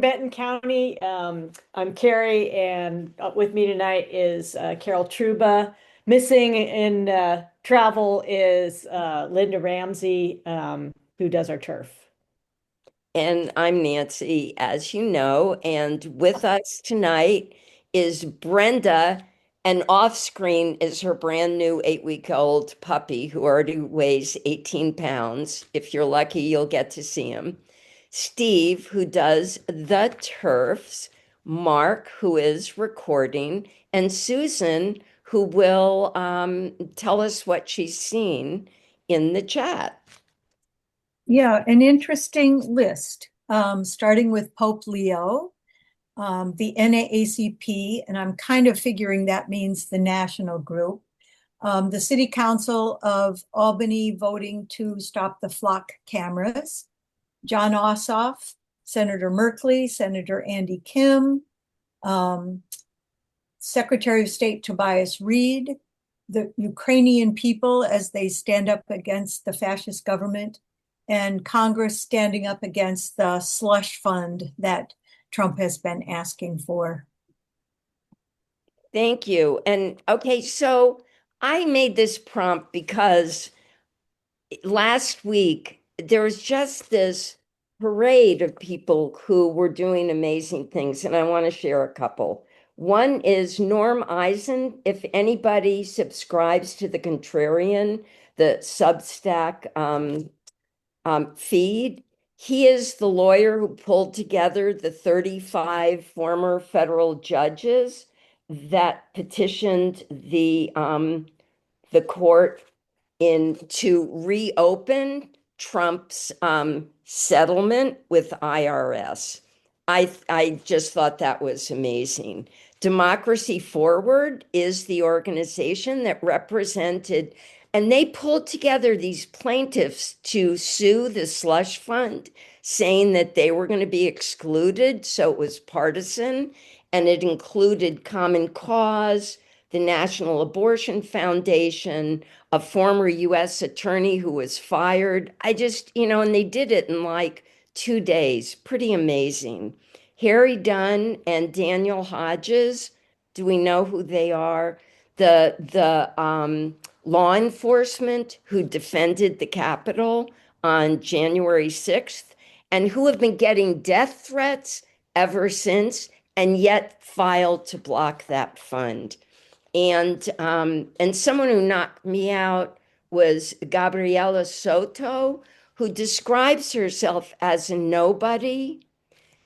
Benton County. I'm Carrie, and with me tonight is Carol Truba. Missing in travel is Linda Ramsey, who does our turf. And I'm Nancy, as you know. And with us tonight is Brenda, and off screen is her brand new 8-week-old puppy who already weighs 18 pounds. If you're lucky, you'll get to see him. Steve, who does the turfs, Mark, who is recording, and Susan, who will tell us what she's seen in the chat. Yeah, an interesting list, starting with Pope Leo, the NAACP, and I'm kind of figuring that means the national group, the City Council of Albany voting to stop the flock cameras, John Ossoff, Senator Merkley, Senator Andy Kim, um, Secretary of State Tobias Reed, the Ukrainian people as they stand up against the fascist government, and Congress standing up against the slush fund that Trump has been asking for. Thank you. And okay, so I made this prompt because last week there was just this parade of people who were doing amazing things, and I want to share a couple. One is Norm Eisen. If anybody subscribes to the Contrarian, the Substack feed, he is the lawyer who pulled together the 35 former federal judges that petitioned the court to reopen Trump's settlement with IRS. I just thought that was amazing. Democracy Forward is the organization that represented, and they pulled together these plaintiffs to sue the slush fund, saying that they were going to be excluded. So it was partisan, and it included Common Cause, the National Abortion Foundation, a former US attorney who was fired. And they did it in like 2 days. Pretty amazing. Harry Dunn and Daniel Hodges, do we know who they are? The law enforcement who defended the Capitol on January 6th and who have been getting death threats ever since and yet filed to block that fund. And someone who knocked me out was Gabriela Soto, who describes herself as a nobody.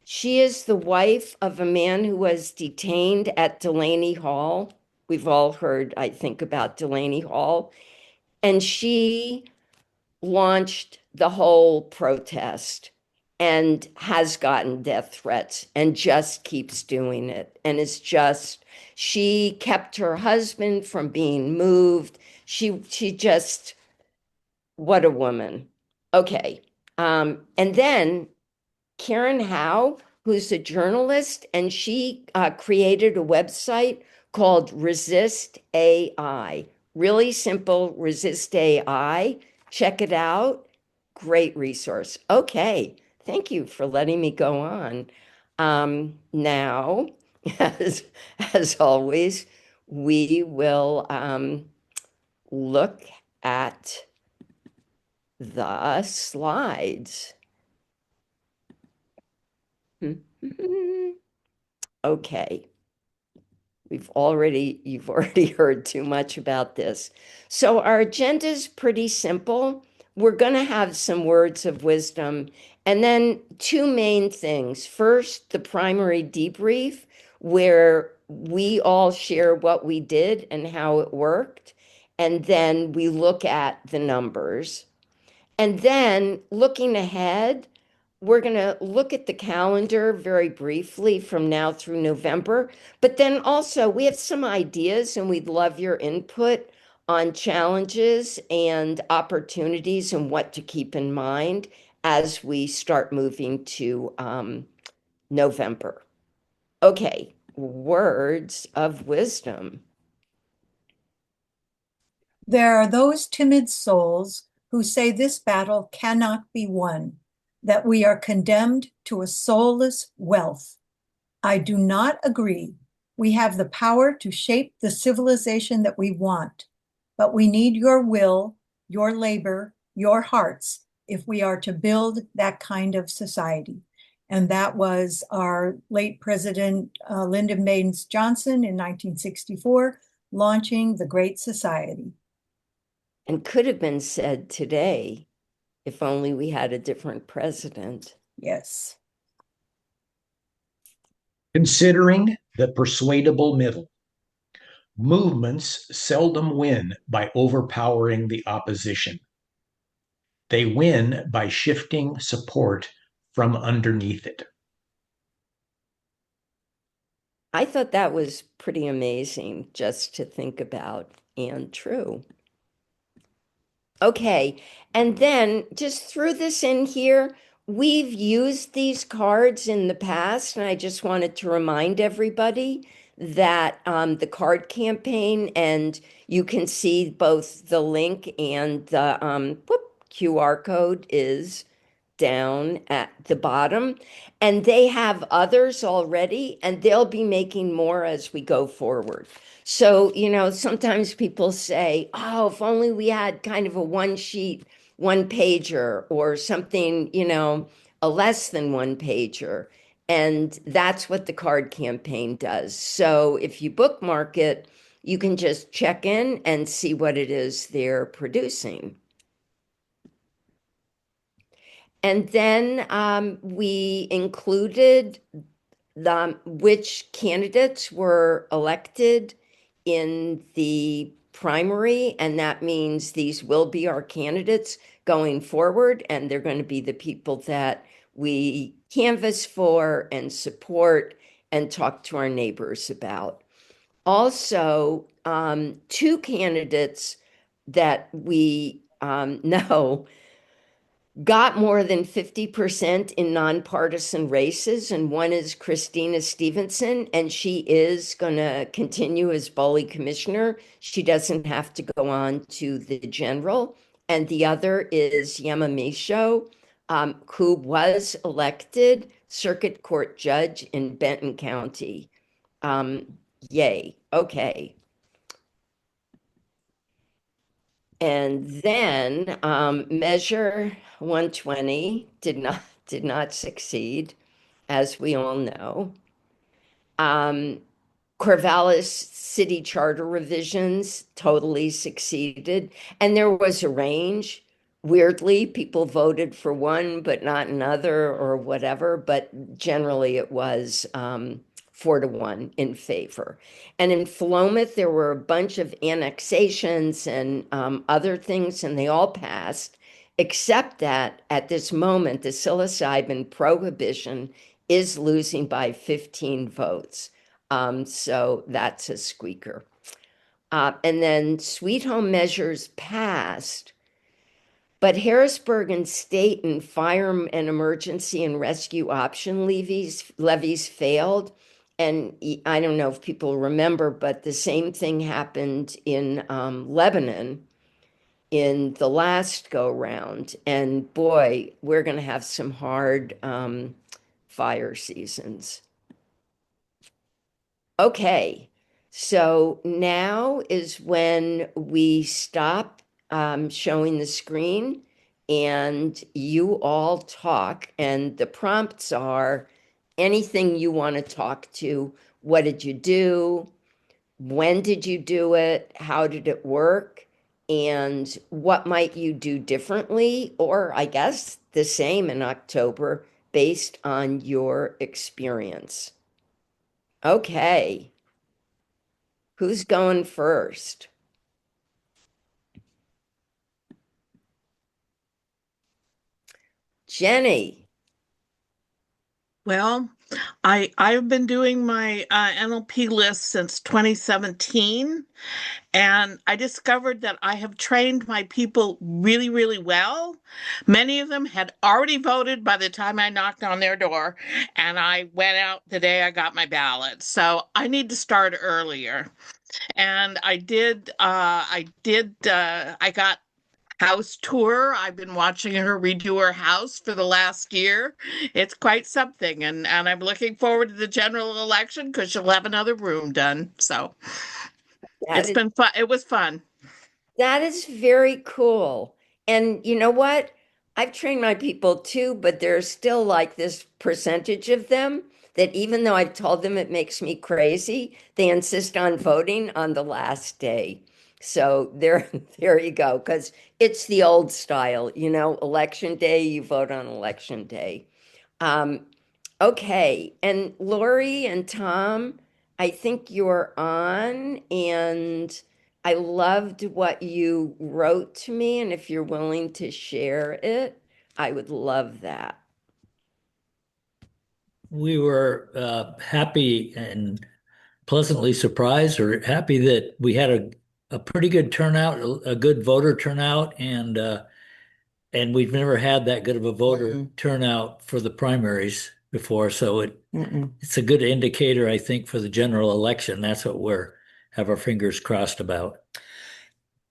She is the wife of a man who was detained at Delaney Hall. We've all heard, I think, about Delaney Hall. And she launched the whole protest and has gotten death threats and just keeps doing it. And it's just, she kept her husband from being moved. She just, what a woman. Okay. And then Karen Howe, who's a journalist, and she created a website called Resist AI. Really simple, Resist AI. Check it out. Great resource. Okay, thank you for letting me go on. Now, as, as always, we will look at the slides. Okay. You've already heard too much about this. So our agenda is pretty simple. We're going to have some words of wisdom and then two main things. First, the primary debrief, where we all share what we did and how it worked. And then we look at the numbers. And then looking ahead, we're going to look at the calendar very briefly from now through November. But then also, we have some ideas and we'd love your input on challenges and opportunities and what to keep in mind as we start moving to November. Okay, words of wisdom. There are those timid souls who say this battle cannot be won. that we are condemned to a soulless wealth. I do not agree. We have the power to shape the civilization that we want, but we need your will, your labor, your hearts if we are to build that kind of society. And that was our late President Lyndon Baines Johnson in 1964, launching the Great Society. And could have been said today if only we had a different president. Yes. Considering the persuadable middle. Movements seldom win by overpowering the opposition. They win by shifting support from underneath it. I thought that was pretty amazing just to think about and true. Okay, and then just threw this in here. We've used these cards in the past, and I just wanted to remind everybody that the card campaign, and you can see both the link and the QR code is down at the bottom, and they have others already, and they'll be making more as we go forward. So, sometimes people say, oh, if only we had kind of a one sheet, one pager, or something, a less than one pager. And that's what the card campaign does. So if you bookmark it, you can just check in and see what it is they're producing. And then we included which candidates were elected in the primary, and that means these will be our candidates going forward, and they're going to be the people that we canvass for and support and talk to our neighbors about. Also, two candidates that we know got more than 50% in nonpartisan races, and one is Christina Stevenson, and she is going to continue as Boley Commissioner. She doesn't have to go on to the general. And the other is Yema Misho, who was elected Circuit Court Judge in Benton County. Yay. Okay. And then Measure 120 did not succeed, as we all know. Corvallis city charter revisions totally succeeded, and there was a range. Weirdly, people voted for one but not another or whatever, but generally it was 4-1 in favor. And in Philomath, there were a bunch of annexations and other things, and they all passed, except that at this moment, the psilocybin prohibition is losing by 15 votes. So that's a squeaker. And then Sweet Home measures passed, but Harrisburg and state and fire and emergency and rescue option levies failed. And I don't know if people remember, but the same thing happened in Lebanon in the last go round. And boy, we're going to have some hard fire seasons. Okay, so now is when we stop showing the screen and you all talk, and the prompts are anything you want to talk to. What did you do? When did you do it? How did it work? And what might you do differently, or I guess the same in October based on your experience? Okay. Who's going first? Jenny. Well, I've been doing my NLP list since 2017, and I discovered that I have trained my people really, really well. Many of them had already voted by the time I knocked on their door, and I went out the day I got my ballot. So I need to start earlier. And I got house tour. I've been watching her redo her house for the last year. It's quite something, and I'm looking forward to the general election because she'll have another room done. So That it's is been fun. It was fun. That is very cool. And you know what? I've trained my people too, but there's still like this percentage of them that even though I've told them it makes me crazy, they insist on voting on the last day. So there, there you go, because it's the old style, election day, you vote on election day. Um, okay, and Lori and Tom, I think you're on, and I loved what you wrote to me, and if you're willing to share it, I would love that. We were happy and pleasantly surprised, or happy that we had a pretty good turnout, a good voter turnout, and we've never had that good of a voter turnout for the primaries before. So it's a good indicator, I think, for the general election. That's what we're have our fingers crossed about.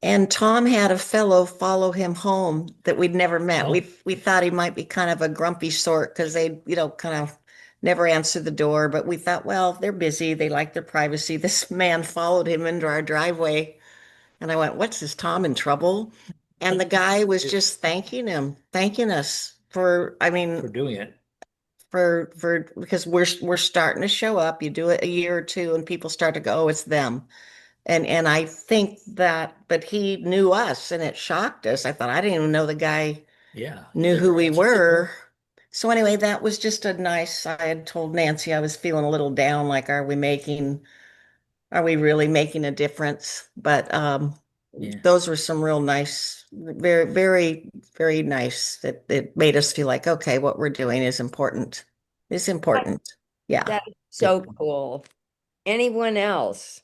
And Tom had a fellow follow him home that we'd never met. Oh. We thought he might be kind of a grumpy sort because they, kind of never answer the door. But we thought, well, they're busy. They like their privacy. This man followed him into our driveway. And I went, what's this, Tom in trouble? And the guy was just thanking us for, I For mean, doing it. for because we're starting to show up. You do it a year or two and people start to go, oh, it's them. And I think that, but he knew us and it shocked us. I thought, I didn't even know the guy Yeah. knew who we were. So anyway, that was just a nice, I had told Nancy I was feeling a little down, like, are we really making a difference? But Yeah. those were some real nice, very, very, very nice that it made us feel like, okay, what we're doing is important. It's important. Yeah. That's so cool. Anyone else?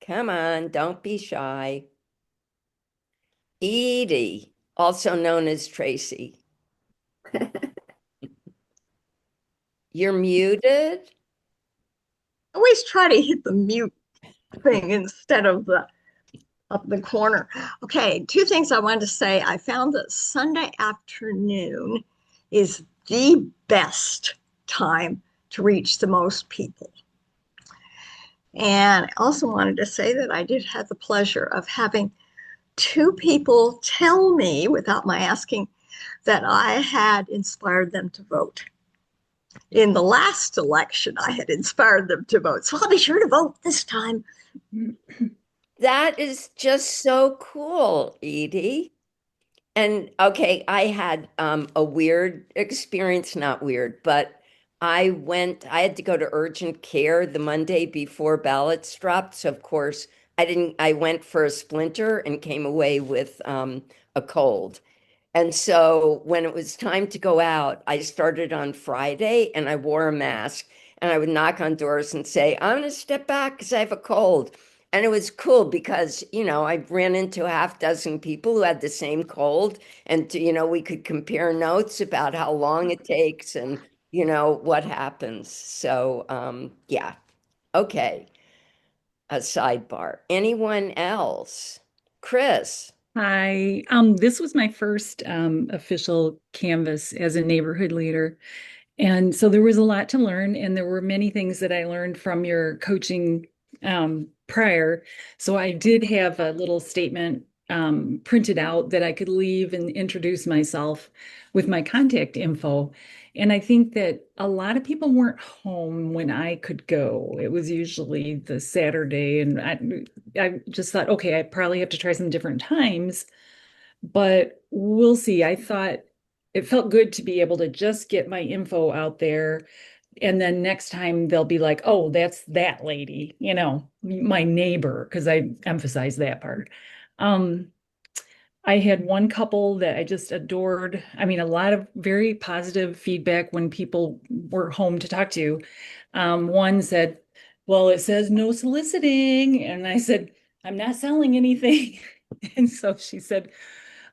Come on, don't be shy. Edie, also known as Tracy. You're muted? Always try to hit the mute thing instead of the up the corner. Okay, two things I wanted to say. I found that Sunday afternoon is the best time to reach the most people. And I also wanted to say that I did have the pleasure of having two people tell me, without my asking, that I had inspired them to vote. In the last election, I had inspired them to vote. So I'll be sure to vote this time. That is just so cool, Edie. And okay, I had a weird experience, not weird, but I had to go to urgent care the Monday before ballots dropped. So of course I went for a splinter and came away with a cold. And so when it was time to go out, I started on Friday and I wore a mask and I would knock on doors and say, I'm going to step back because I have a cold. And it was cool because, I ran into a half dozen people who had the same cold. And, we could compare notes about how long it takes and, what happens. So, yeah. Okay. A sidebar. Anyone else? Chris. Hi, this was my first official canvas as a neighborhood leader. And so there was a lot to learn, and there were many things that I learned from your coaching prior. So I did have a little statement printed out that I could leave and introduce myself with my contact info. And I think that a lot of people weren't home when I could go. It was usually the Saturday, and I just thought, okay, I probably have to try some different times, but we'll see. I thought it felt good to be able to just get my info out there. And then next time they'll be like, oh, that's that lady, my neighbor, because I emphasized that part. I had one couple that I just adored. I mean, a lot of very positive feedback when people were home to talk to. One said, well, it says no soliciting. And I said, I'm not selling anything. And so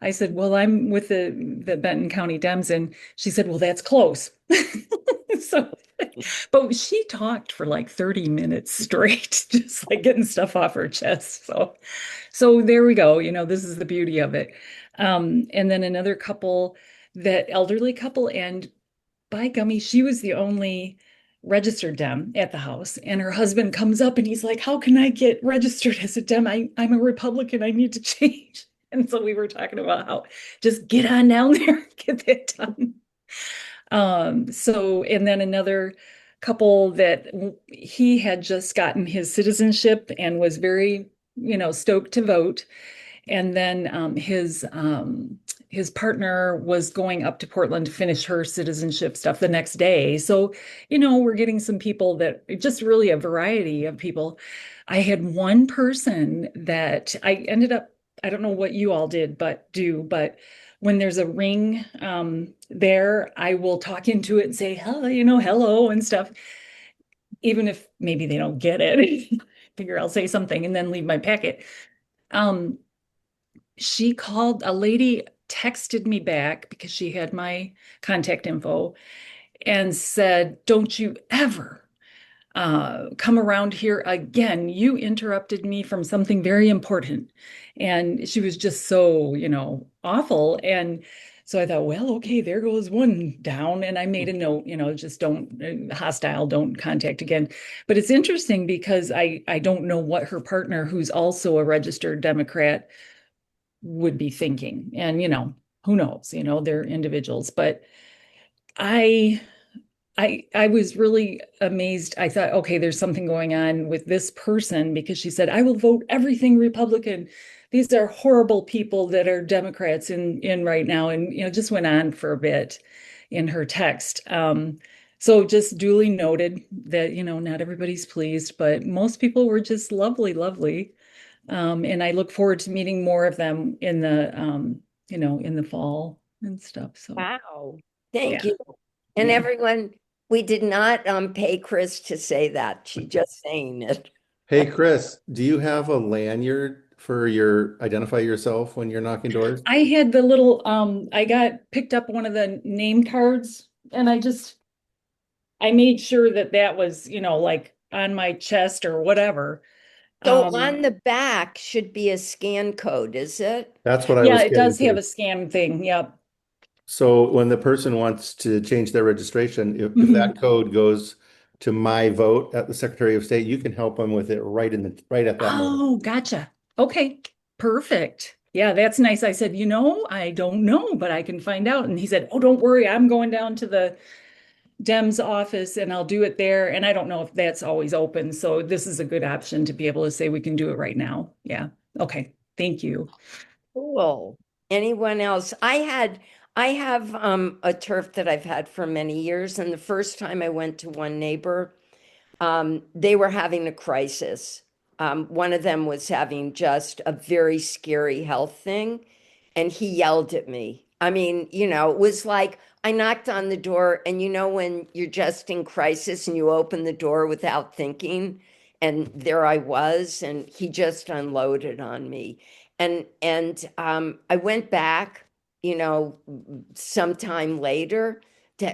I said, well, I'm with the Benton County Dems. And she said, well, that's close. So But she talked for like 30 minutes straight, just like getting stuff off her chest. So there we go. This is the beauty of it. And then another couple, that elderly couple, and by gummy, she was the only registered Dem at the house. And her husband comes up and he's like, how can I get registered as a Dem? I'm a Republican. I need to change. And so we were talking about how just get on down there, get that done. And then another couple that he had just gotten his citizenship and was very, stoked to vote. And then his partner was going up to Portland to finish her citizenship stuff the next day. So, we're getting some people that just really a variety of people. I had one person that I ended up, I don't know what you all did, but when there's a ring there, I will talk into it and say, hello, hello and stuff, even if maybe they don't get it. Figure I'll say something and then leave my packet. She called, a lady texted me back because she had my contact info and said, don't you ever come around here again. You interrupted me from something very important. And she was just so, awful. And so I thought, well, okay, there goes one down. And I made a note, just don't, hostile, don't contact again. But it's interesting because I don't know what her partner, who's also a registered Democrat, would be thinking. And, who knows, they're individuals. But I I was really amazed. I thought, okay, there's something going on with this person because she said, I will vote everything Republican. These are horrible people that are Democrats in right now. And, just went on for a bit in her text. So just duly noted that, not everybody's pleased, but most people were just lovely, lovely. And I look forward to meeting more of them in the fall and stuff. So, Wow. Thank yeah. you. And Yeah. everyone, we did not pay Chris to say that. She just saying it. Hey, Chris, do you have a lanyard for your identify yourself when you're knocking doors? I had the little, I picked up one of the name cards and I made sure that was, like on my chest or whatever. So Um, on the back should be a scan code, is it? That's what I yeah, was it getting does have to. a scan thing. Yep. So when the person wants to change their registration, if Mhm. that code goes to my vote at the Secretary of State, you can help them with it right at that moment. Oh, gotcha. Okay, perfect. Yeah, that's nice. I said, I don't know, but I can find out. And he said, oh, don't worry. I'm going down to the Dem's office and I'll do it there. And I don't know if that's always open. So this is a good option to be able to say we can do it right now. Yeah. Okay. Thank you. Cool. Anyone else? I have a turf that I've had for many years, and the first time I went to one neighbor, they were having a crisis. One of them was having just a very scary health thing, and he yelled at me. I mean, it was like I knocked on the door, and when you're just in crisis and you open the door without thinking, and there I was, and he just unloaded on me. And I went back, sometime later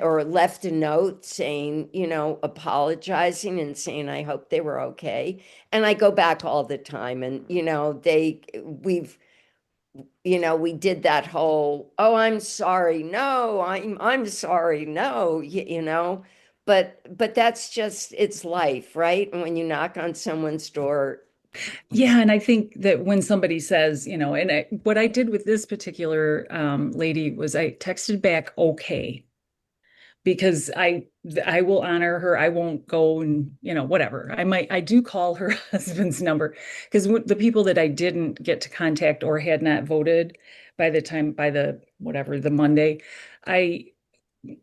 or left a note saying, apologizing and saying I hope they were okay. And I go back all the time, and we did that whole, oh, I'm sorry, no, I'm sorry, no, but that's just, it's life, right? And when you knock on someone's door. Yeah, and I think that when somebody says, what I did with this particular lady was I texted back, okay, because I will honor her. I won't go and, whatever. I do call her husband's number because the people that I didn't get to contact or had not voted by the Monday, I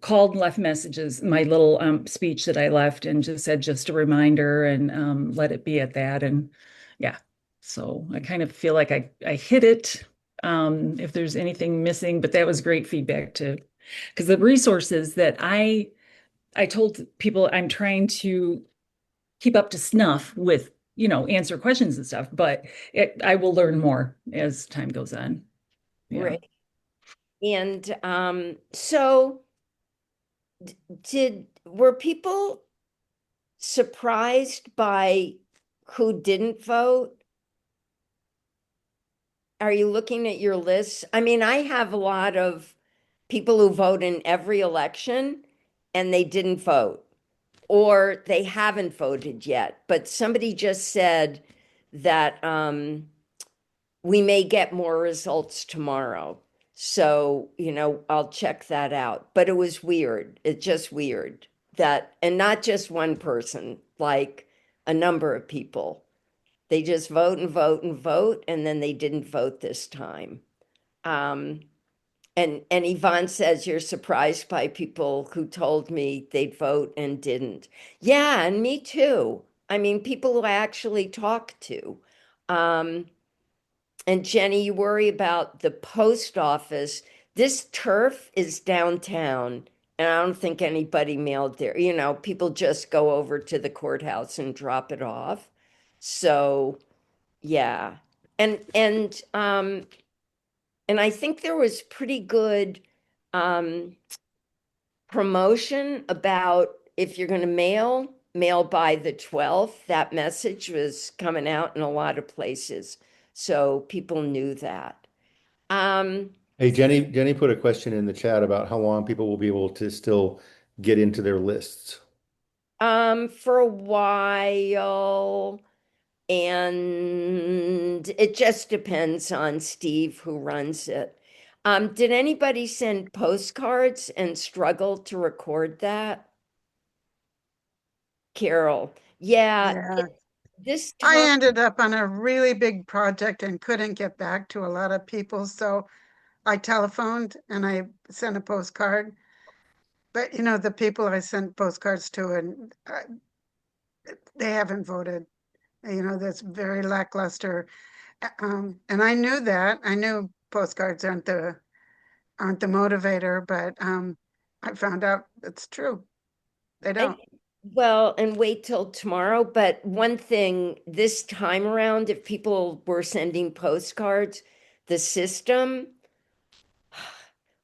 called and left messages, my little speech that I left, and just said just a reminder and let it be at that. And yeah, so I kind of feel like I hit it. If there's anything missing, but that was great feedback too, because the resources that I told people I'm trying to keep up to snuff with, answer questions and stuff, but I will learn more as time goes on. Yeah. Right. And so did were people surprised by who didn't vote? Are you looking at your list? I mean, I have a lot of people who vote in every election and they didn't vote, or they haven't voted yet. But somebody just said that we may get more results tomorrow. So, I'll check that out. But it was weird. It's just weird that, and not just one person, like a number of people. They just vote and vote and vote, and then they didn't vote this time. And Yvonne says you're surprised by people who told me they'd vote and didn't. Yeah, and me too. I mean, people who I actually talk to. And Jenny, you worry about the post office. This turf is downtown, and I don't think anybody mailed there. People just go over to the courthouse and drop it off. So, yeah. And I think there was pretty good promotion about if you're going to mail by the 12th. That message was coming out in a lot of places. So people knew that. Hey, Jenny put a question in the chat about how long people will be able to still get into their lists. For a while, and it just depends on Steve who runs it. Did anybody send postcards and struggle to record that? Carol, yeah, Yeah, this I time, ended up on a really big project and couldn't get back to a lot of people, so I telephoned and I sent a postcard. But the people I sent postcards to, and they haven't voted. That's very lackluster. And I knew that. I knew postcards aren't the motivator, but I found out it's true. They don't. well, and wait till tomorrow. But one thing this time around, if people were sending postcards, the system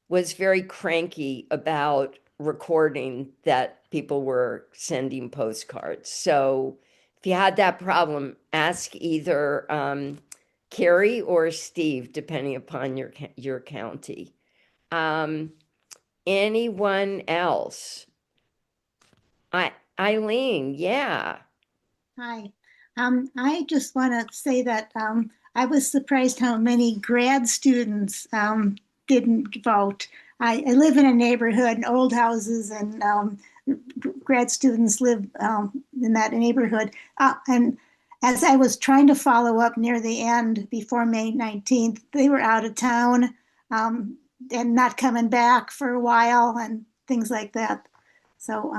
was very cranky about recording that people were sending postcards. So if you had that problem, ask either Carrie or Steve, depending upon your county. Anyone else? Eileen, yeah. Hi. I just want to say that I was surprised how many grad students didn't vote. I live in a neighborhood, old houses, and grad students live in that neighborhood. And as I was trying to follow up near the end before May 19th, they were out of town and not coming back for a while and things like that. So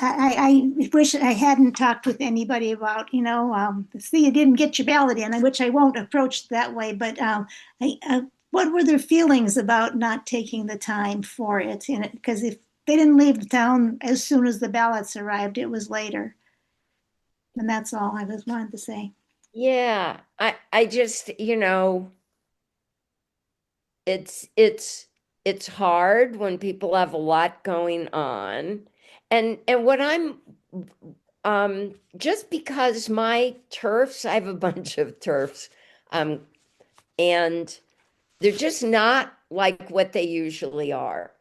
I wish I hadn't talked with anybody about, see, you didn't get your ballot in, which I won't approach that way. But what were their feelings about not taking the time for it? Because if they didn't leave the town as soon as the ballots arrived, it was later. And that's all I was wanted to say. Yeah, I just, it's hard when people have a lot going on. And what I'm just because my turfs, I have a bunch of turfs, and they're just not like what they usually are.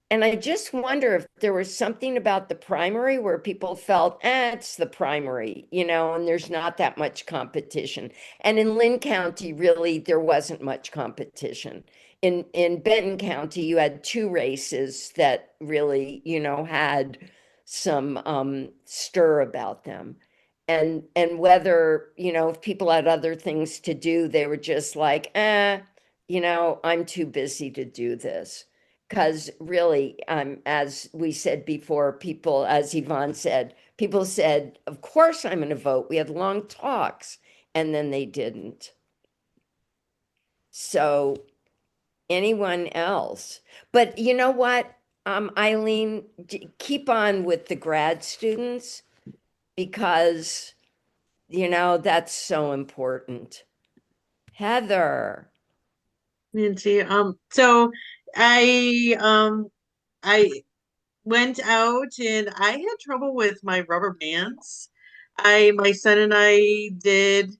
And I just wonder if there was something about the primary where people felt, it's the primary, and there's not that much competition. And in Lynn County, really, there wasn't much competition. In Benton County, you had two races that really, had some stir about them. And whether, if people had other things to do, they were just like, I'm too busy to do this. Because really, as we said before, people, as Yvonne said, people said, of course I'm going to vote. We had long talks, and then they didn't. So anyone else? But you know what, Eileen, keep on with the grad students because, that's so important. Heather. Nancy. So I went out and I had trouble with my rubber bands. My son and I did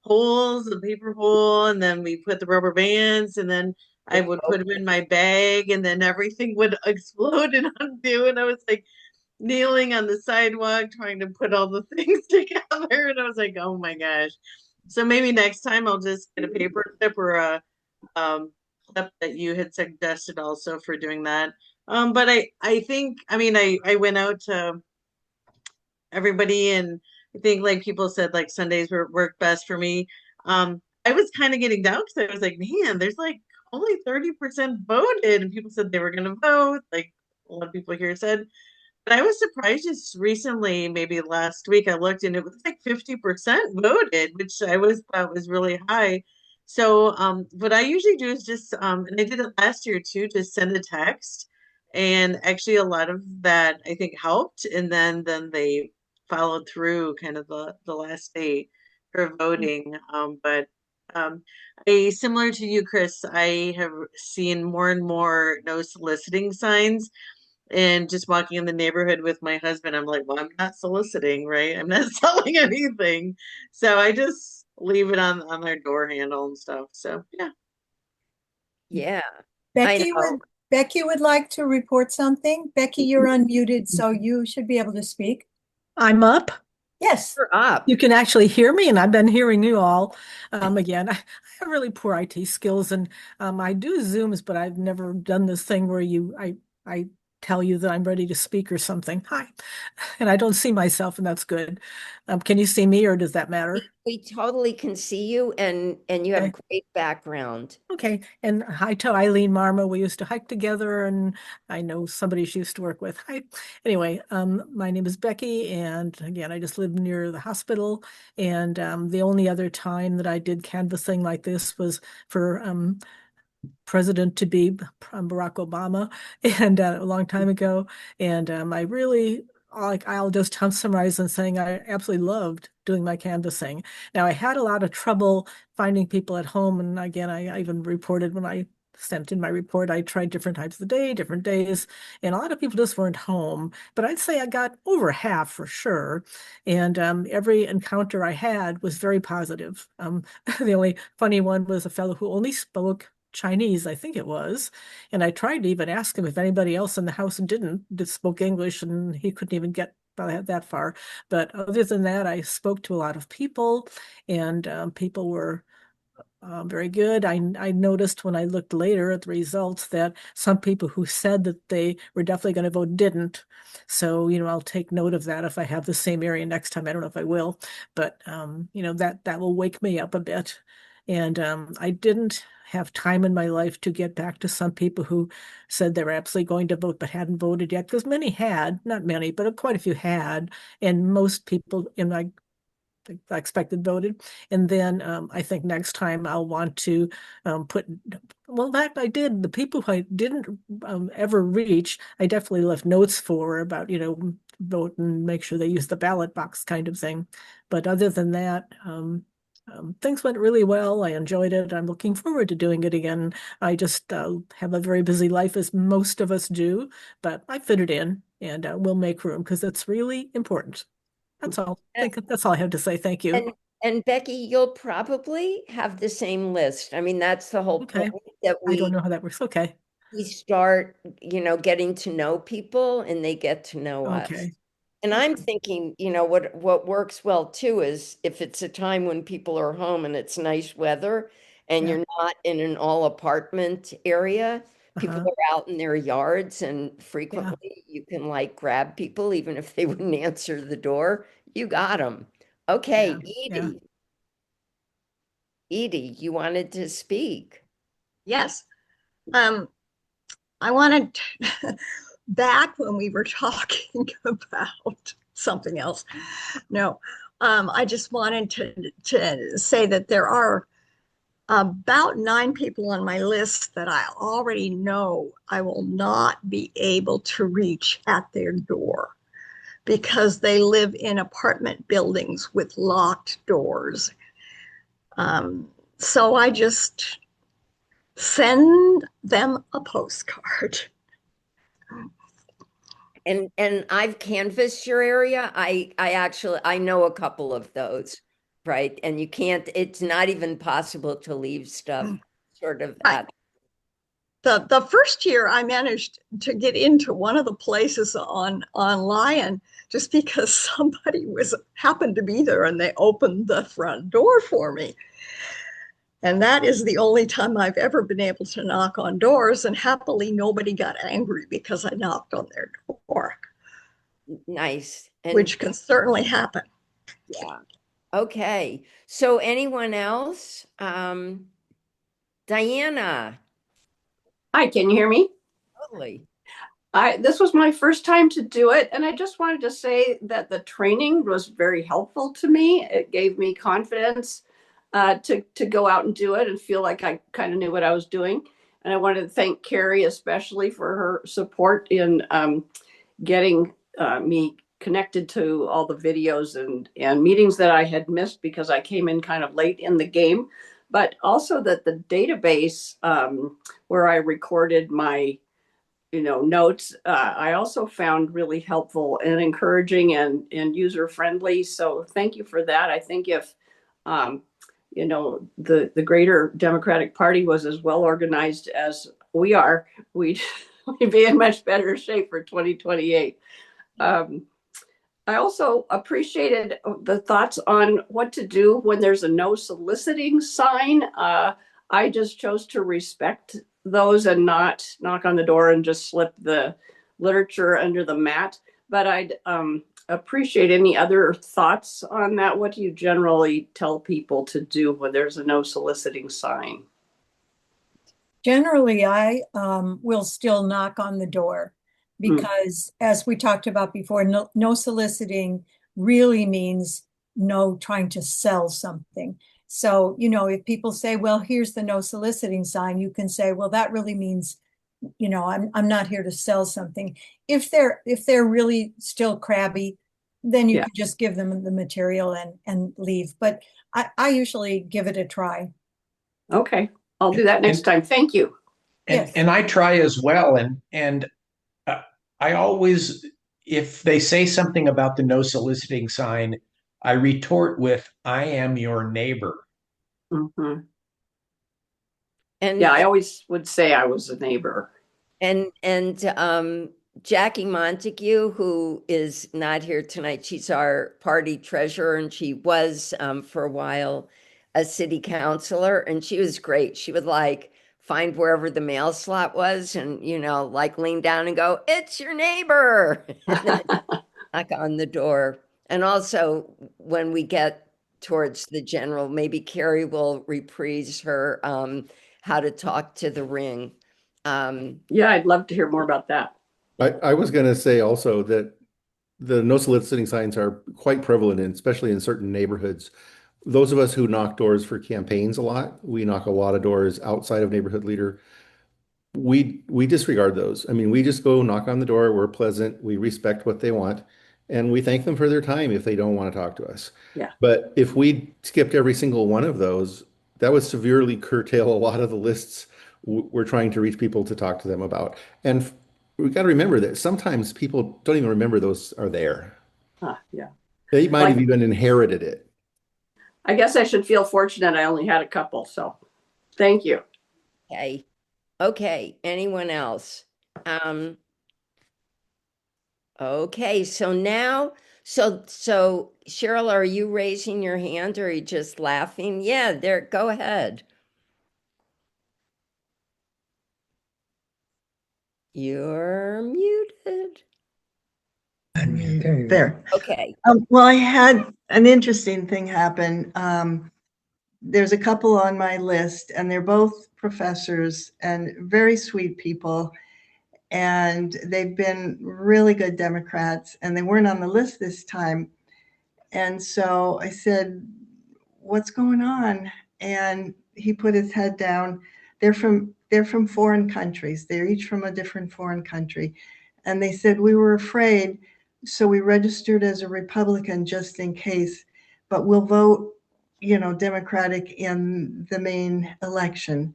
holes, the paper hole, and then we put the rubber bands, and then I would put them in my bag, and then everything would explode and undo. And I was like kneeling on the sidewalk trying to put all the things together. And I was like, oh my gosh. So maybe next time I'll just get a paper clip or a clip that you had suggested also for doing that. But I think, I mean, I went out to everybody, and I think like people said, like Sundays work best for me. I was kind of getting down because I was like, man, there's like only 30% voted, and people said they were going to vote. Like a lot of people here said, but I was surprised just recently, maybe last week, I looked and it was like 50% voted, which I was thought was really high. So what I usually do is just and I did it last year too, just send a text. And actually a lot of that I think helped. And then they followed through kind of the last day for voting. But similar to you, Chris, I have seen more and more no soliciting signs, and just walking in the neighborhood with my husband, I'm like, well, I'm not soliciting, right? I'm not selling anything. So I just leave it on their door handle and stuff. So yeah. Yeah, I Becky know. would like to report something. Becky, you're unmuted, so you should be able to speak. I'm up. Yes. You're up. You can actually hear me, and I've been hearing you all. Again, I have really poor IT skills, and I do Zooms, but I've never done this thing where I tell you that I'm ready to speak or something. Hi, and I don't see myself, and that's good. Can you see me, or does that matter? We totally can see you, and you have Okay. great background. Okay, and hi to Eileen Marma. We used to hike together, and I know somebody she used to work with. Hi. Anyway, my name is Becky, and again, I just live near the hospital. And the only other time that I did canvassing like this was for president to be Barack Obama, and a long time ago. And I really like I'll just summarize in saying I absolutely loved doing my canvassing. Now I had a lot of trouble finding people at home, and again, I even reported when I sent in my report, I tried different times of the day, different days, and a lot of people just weren't home. But I'd say I got over half for sure. And every encounter I had was very positive. The only funny one was a fellow who only spoke Chinese, I think it was. And I tried to even ask him if anybody else in the house didn't that spoke English, and he couldn't even get that far. But other than that, I spoke to a lot of people, and people were very good. I noticed when I looked later at the results that some people who said that they were definitely going to vote didn't. So, I'll take note of that if I have the same area next time. I don't know if I will, but that will wake me up a bit. And I didn't have time in my life to get back to some people who said they were absolutely going to vote but hadn't voted yet, because many had, not many, but quite a few had, and most people in my I expected voted. And then I think next time I'll want to well, that I did. The people who I didn't ever reach, I definitely left notes for about, vote and make sure they use the ballot box kind of thing. But other than that, things went really well. I enjoyed it. I'm looking forward to doing it again. I just have a very busy life, as most of us do, but I fit it in, and we'll make room because it's really important. That's all. I think that's all I have to say. Thank you. And Becky, you'll probably have the same list. I mean, that's the whole Okay. point, that I don't know how that works. Okay. we start, getting to know people and they get to know us. Okay. And I'm thinking, what works well too is if it's a time when people are home and it's nice weather and Yeah. you're not in an all apartment area, people are out in their yards, and frequently you can like grab people even if they wouldn't answer the door. You got them. Okay, Yeah. Edie, you wanted to speak. Yes. I wanted back when we were talking about something else. No, I just wanted to say that there are about 9 people on my list that I already know I will not be able to reach at their door because they live in apartment buildings with locked doors. So I just send them a postcard. And I've canvassed your area. I know a couple of those, right? And you can't, it's not even possible to leave stuff sort of Right. at The first year I managed to get into one of the places on Lion just because somebody happened to be there and they opened the front door for me. And that is the only time I've ever been able to knock on doors, and happily nobody got angry because I knocked on their door. nice. And which can certainly happen. yeah. Okay. So anyone else? Diana. Hi, can you hear me? Totally. This was my first time to do it, and I just wanted to say that the training was very helpful to me. It gave me confidence to go out and do it and feel like I kind of knew what I was doing. And I wanted to thank Carrie especially for her support in getting me connected to all the videos and meetings that I had missed because I came in kind of late in the game. But also that the database where I recorded my notes, I also found really helpful and encouraging and user friendly. So thank you for that. I think if the greater Democratic Party was as well organized as we are, we'd be in much better shape for 2028. I also appreciated the thoughts on what to do when there's a no soliciting sign. I just chose to respect those and not knock on the door and just slip the literature under the mat. But I'd appreciate any other thoughts on that. What do you generally tell people to do when there's a no soliciting sign? Generally, I will still knock on the door because, as we talked about before, no soliciting really means no trying to sell something. So, if people say, well, here's the no soliciting sign, you can say, well, that really means, I'm not here to sell something. If they're really still crabby, then you can just give them the material and leave. But I usually give it a try. Okay, I'll do that next time. Thank you. And I try as well. And I always, if they say something about the no soliciting sign, I retort with, I am your neighbor. Mm-hmm. And yeah, I always would say I was a neighbor. And Jackie Montague, who is not here tonight, she's our party treasurer, and she was for a while a city councilor, and she was great. She would find wherever the mail slot was and lean down and go, "It's your neighbor," and then knock on the door. And also when we get towards the general, maybe Carrie will reprise her how to talk to the ring. Yeah, I'd love to hear more about that. I was going to say also that the no soliciting signs are quite prevalent, especially in certain neighborhoods. Those of us who knock doors for campaigns a lot, we knock a lot of doors outside of neighborhood leader. We disregard those. I mean, we just go knock on the door. We're pleasant. We respect what they want, and we thank them for their time if they don't want to talk to us. Yeah. But if we skipped every single one of those, that would severely curtail a lot of the lists we're trying to reach people to talk to them about. And we got to remember that sometimes people don't even remember those are there. Yeah. They might have even inherited it. I guess I should feel fortunate. I only had a couple, so thank you. Okay. Anyone else? Okay. So now, so Cheryl, are you raising your hand or are you just laughing? Yeah, there. Go ahead. You're muted. There. Okay. Well, I had an interesting thing happen. There's a couple on my list, and they're both professors and very sweet people. And they've been really good Democrats, and they weren't on the list this time. And so I said, "What's going on?" And he put his head down. They're from foreign countries. They're each from a different foreign country. And they said, "We were afraid, so we registered as a Republican just in case, but we'll vote, Democratic in the main election."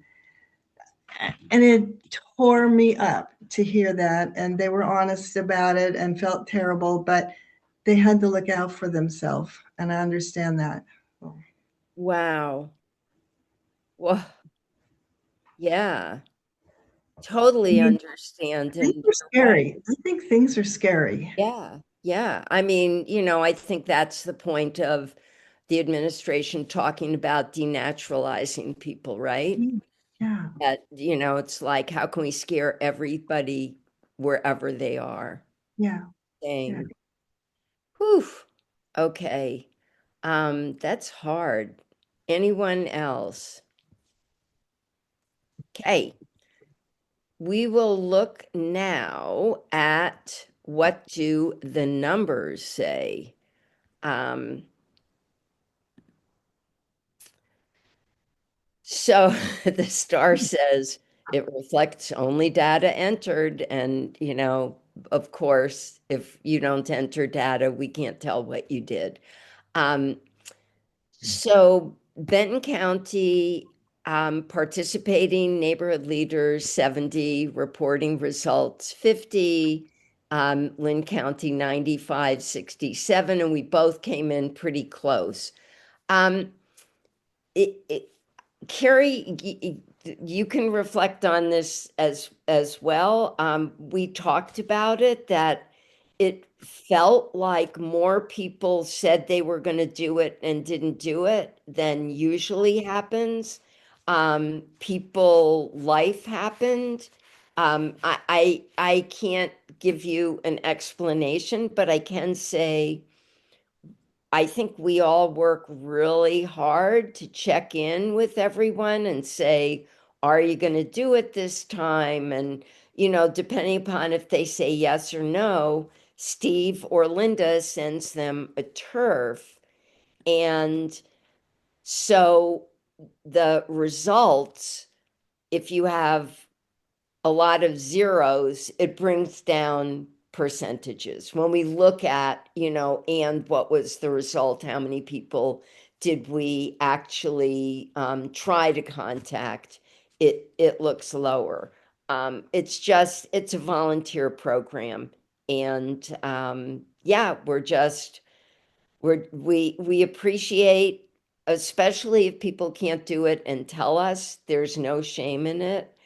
And it tore me up to hear that. And they were honest about it and felt terrible, but they had to look out for themselves. And I understand that. Wow. Well, yeah, totally understand. Things And are scary. I think things are scary. yeah, yeah. I mean, I think that's the point of the administration talking about denaturalizing people, right? Yeah. That, it's like, how can we scare everybody wherever they are? Yeah. Dang. Whew. Okay. That's hard. Anyone else? Okay. We will look now at what do the numbers say. So the star says it reflects only data entered. And, of course, if you don't enter data, we can't tell what you did. So Benton County participating neighborhood leaders 70, reporting results 50, Lynn County 95, 67, and we both came in pretty close. Carrie, you can reflect on this as well. We talked about it, that it felt like more people said they were going to do it and didn't do it than usually happens. Life happened. I can't give you an explanation, but I can say I think we all work really hard to check in with everyone and say, are you going to do it this time? And, depending upon if they say yes or no, Steve or Linda sends them a turf. And so the results, if you have a lot of zeros, it brings down percentages. When we look at, and what was the result, how many people did we actually try to contact, it looks lower. It's a volunteer program. And yeah, we appreciate, especially if people can't do it and tell us, there's no shame in it.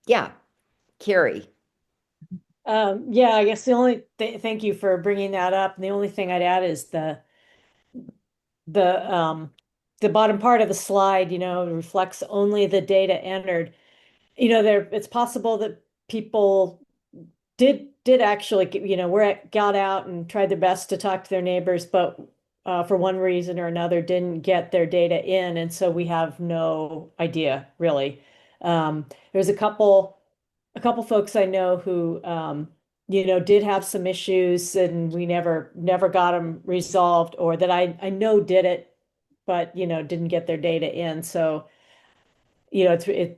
Yeah, Carrie. Yeah, I guess thank you for bringing that up. And the only thing I'd add is the the bottom part of the slide, reflects only the data entered. It's possible that people did actually, got out and tried their best to talk to their neighbors, but for one reason or another didn't get their data in, and so we have no idea really. There's a couple folks I know who did have some issues, and we never got them resolved, or that I know did it, but didn't get their data in. So the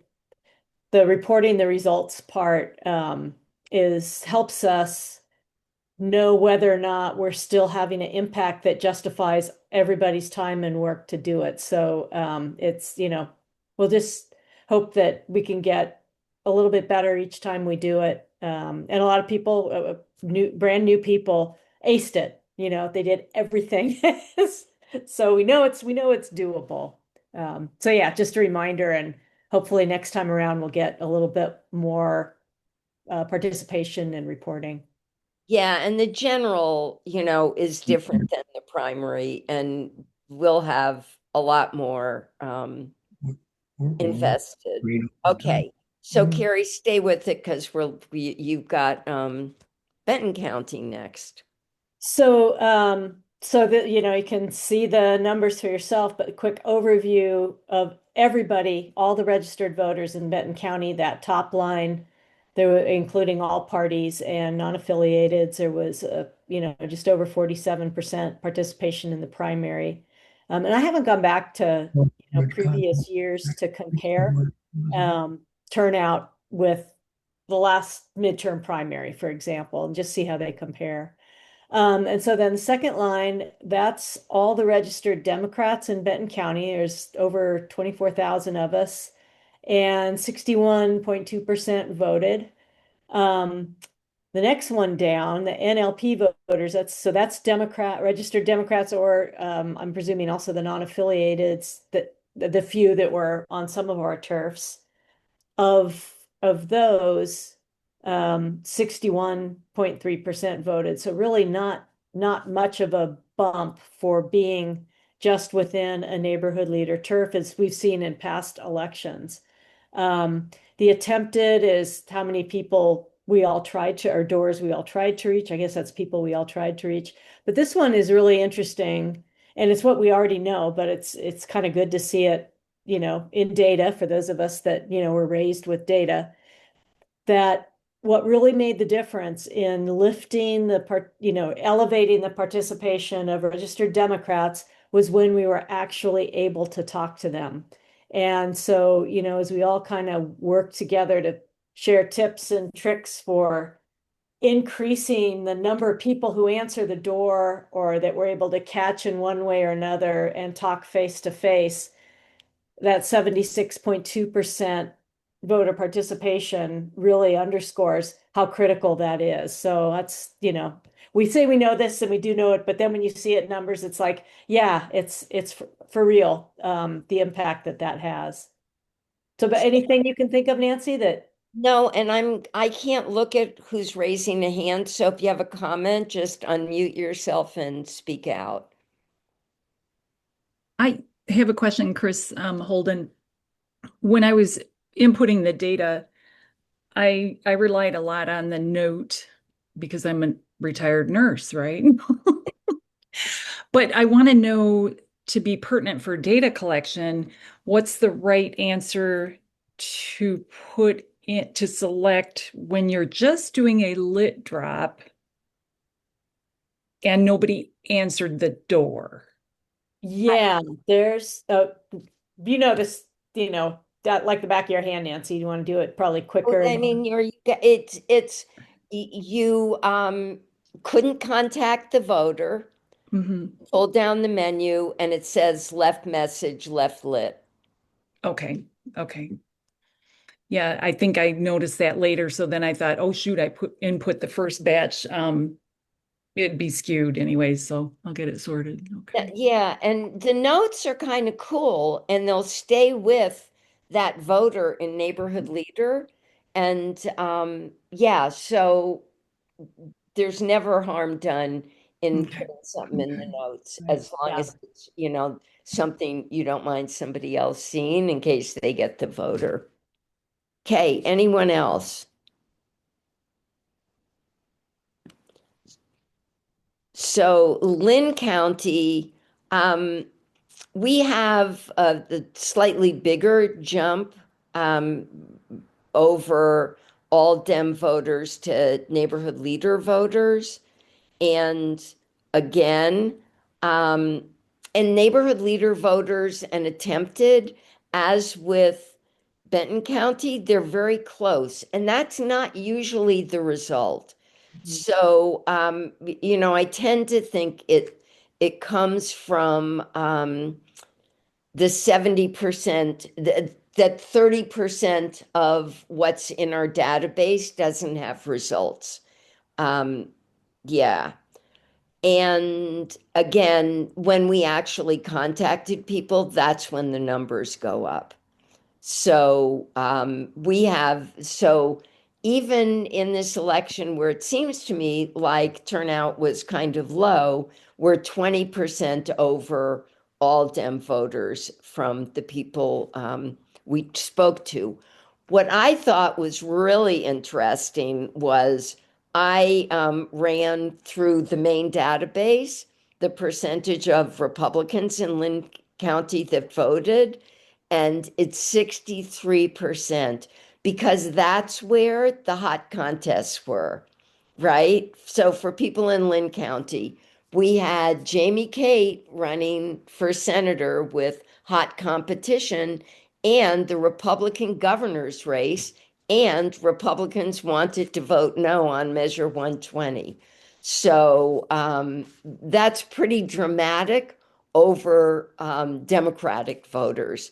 reporting the results part helps us know whether or not we're still having an impact that justifies everybody's time and work to do it. So we'll just hope that we can get a little bit better each time we do it. And a lot of people, brand new people, aced it. They did everything. So we know it's doable. So yeah, just a reminder, and hopefully next time around we'll get a little bit more participation and reporting. Yeah, and the general, is different than the primary, and we'll have a lot more invested. Okay, so Carrie, stay with it because you've got Benton County next. So that you can see the numbers for yourself, but a quick overview of everybody, all the registered voters in Benton County, that top line, there were, including all parties and non-affiliated, there was just over 47% participation in the primary. And I haven't gone back to previous years to compare turnout with the last midterm primary, for example, and just see how they compare. And so then the second line, that's all the registered Democrats in Benton County. There's over 24,000 of us. and 61.2% voted. The next one down, the NLP voters, that's Democrat, registered Democrats, or I'm presuming also the non-affiliated, the few that were on some of our turfs. Of those, 61.3% voted. So really not much of a bump for being just within a neighborhood leader turf as we've seen in past elections. The attempted is how many people we all tried to, or doors we all tried to reach. I guess that's people we all tried to reach. But this one is really interesting, and it's what we already know, but it's kind of good to see it, in data for those of us that, were raised with data, that what really made the difference in lifting elevating the participation of registered Democrats was when we were actually able to talk to them. And so, as we all kind of work together to share tips and tricks for increasing the number of people who answer the door or that we're able to catch in one way or another and talk face to face, that 76.2% voter participation really underscores how critical that is. So that's, we say we know this and we do know it, but then when you see it in numbers, it's like, yeah, it's for real, the impact that has. So, but anything you can think of, Nancy, that? No, and I can't look at who's raising a hand. So if you have a comment, just unmute yourself and speak out. I have a question, Chris Holden. When I was inputting the data, I relied a lot on the note because I'm a retired nurse, right? But I want to know, to be pertinent for data collection, what's the right answer to put in to select when you're just doing a lit drop and nobody answered the door? Yeah, there's you notice, that like the back of your hand, Nancy. You want to do it probably quicker. I mean, you couldn't contact the voter, pull down the menu, and it says left message, left lit. Okay. Yeah, I think I noticed that later. So then I thought, oh shoot, I input the first batch. It'd be skewed anyway, so I'll get it sorted. Okay. Yeah, and the notes are kind of cool, and they'll stay with that voter in neighborhood leader. And yeah, so there's never harm done in putting something in the notes, as long as it's, something you don't mind somebody else seeing in case they get the voter. Okay, anyone else? So Lynn County, we have the slightly bigger jump over all Dem voters to neighborhood leader voters. And again, and neighborhood leader voters and attempted, as with Benton County, they're very close. And that's not usually the result. So, I tend to think it comes from the 70%, that 30% of what's in our database doesn't have results. Yeah. And again, when we actually contacted people, that's when the numbers go up. So even in this election where it seems to me like turnout was kind of low, we're 20% over all Dem voters from the people we spoke to. What I thought was really interesting was I ran through the main database the percentage of Republicans in Lynn County that voted, and it's 63%, because that's where the hot contests were, right? So for people in Lynn County, we had Jamie Kate running for senator with hot competition, and the Republican governor's race, and Republicans wanted to vote no on Measure 120. So that's pretty dramatic over Democratic voters.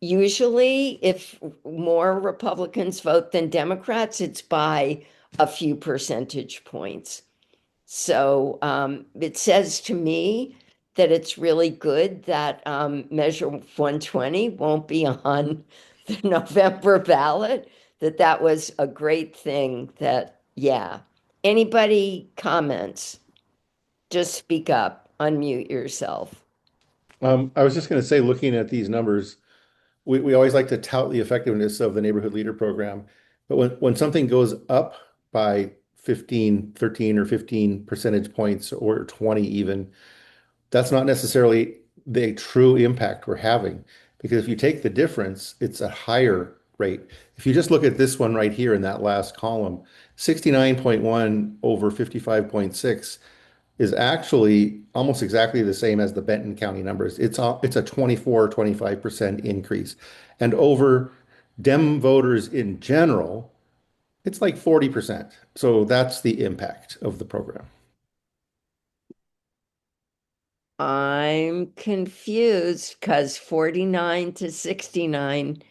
Usually, if more Republicans vote than Democrats, it's by a few percentage points. So it says to me that it's really good that Measure 120 won't be on the November ballot, that was a great thing that, yeah. Anybody comments? Just speak up, unmute yourself. I was just going to say, looking at these numbers, we always like to tout the effectiveness of the neighborhood leader program. But when something goes up by 15, 13 or 15 percentage points or 20 even, that's not necessarily the true impact we're having. Because if you take the difference, it's a higher rate. If you just look at this one right here in that last column, 69.1 over 55.6 is actually almost exactly the same as the Benton County numbers. It's a 24, 25% increase. And over Dem voters in general, it's like 40%. So that's the impact of the program. I'm confused because 49 to 69.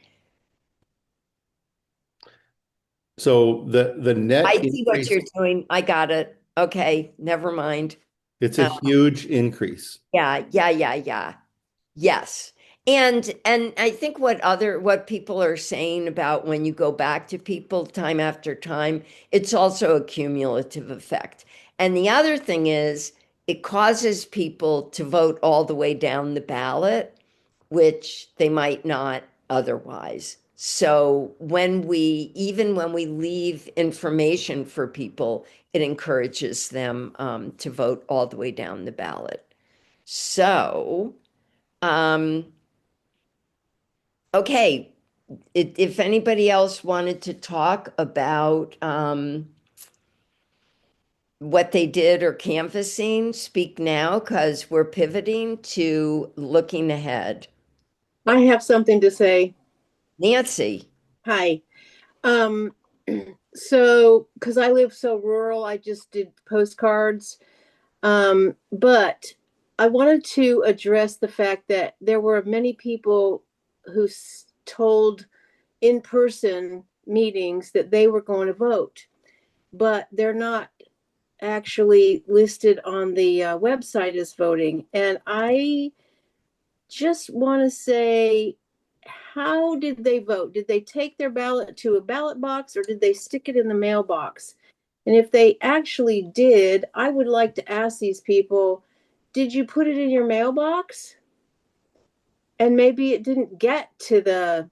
So the net I see what increase, you're doing. I got it. Okay, never mind. it's a huge increase. Yeah. Yes. And I think what people are saying about when you go back to people time after time, it's also a cumulative effect. And the other thing is it causes people to vote all the way down the ballot, which they might not otherwise. So even when we leave information for people, it encourages them to vote all the way down the ballot. So, um, okay, if anybody else wanted to talk about what they did or canvassing, speak now because we're pivoting to looking ahead. I have something to say. Nancy. Hi. So because I live so rural, I just did postcards. But I wanted to address the fact that there were many people who told in-person meetings that they were going to vote, but they're not actually listed on the website as voting. And I just want to say, how did they vote? Did they take their ballot to a ballot box or did they stick it in the mailbox? And if they actually did, I would like to ask these people, did you put it in your mailbox? And maybe it didn't get to the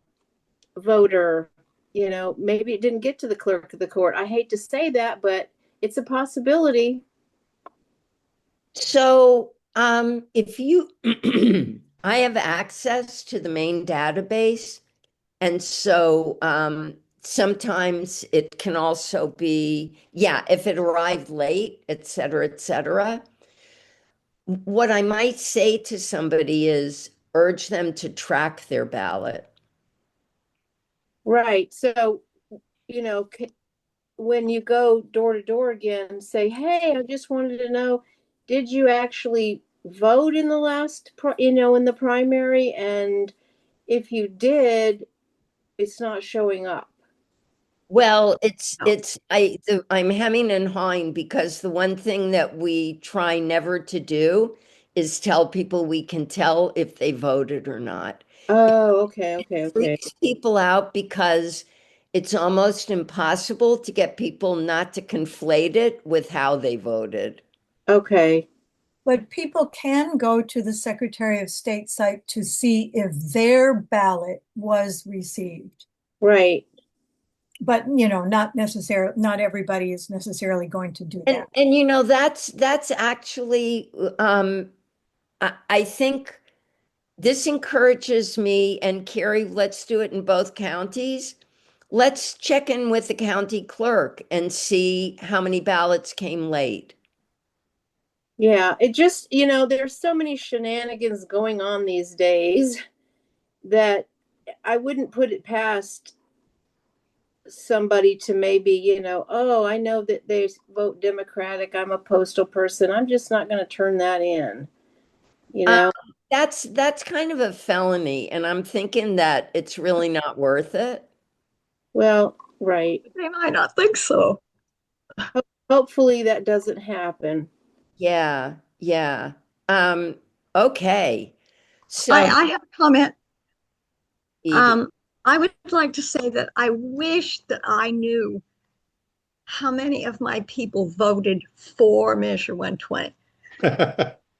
voter, maybe it didn't get to the clerk of the court. I hate to say that, but it's a possibility. So, if you, I have access to the main database, and so sometimes it can also be, yeah, if it arrived late, et cetera, et cetera. What I might say to somebody is urge them to track their ballot. Right. So, when you go door to door again, say, hey, I just wanted to know, did you actually vote in the in the primary? And if you did, it's not showing up. Well, I'm hemming and hawing because the one thing that we try never to do is tell people we can tell if they voted or not. Oh, okay. It freaks people out because it's almost impossible to get people not to conflate it with how they voted. Okay. But people can go to the Secretary of State site to see if their ballot was received. Right. But, not everybody is necessarily going to do that. And that's actually, I think this encourages me, and Carrie, let's do it in both counties. Let's check in with the county clerk and see how many ballots came late. Yeah, it just, there's so many shenanigans going on these days that I wouldn't put it past somebody to maybe, oh, I know that they vote Democratic. I'm a postal person. I'm just not going to turn that in, That's kind of a felony, and I'm thinking that it's really not worth it. Well, right. They might not think so. Hopefully that doesn't happen. Yeah, yeah. Um, okay. So, I have a comment. Edie. I would like to say that I wish that I knew how many of my people voted for Measure 120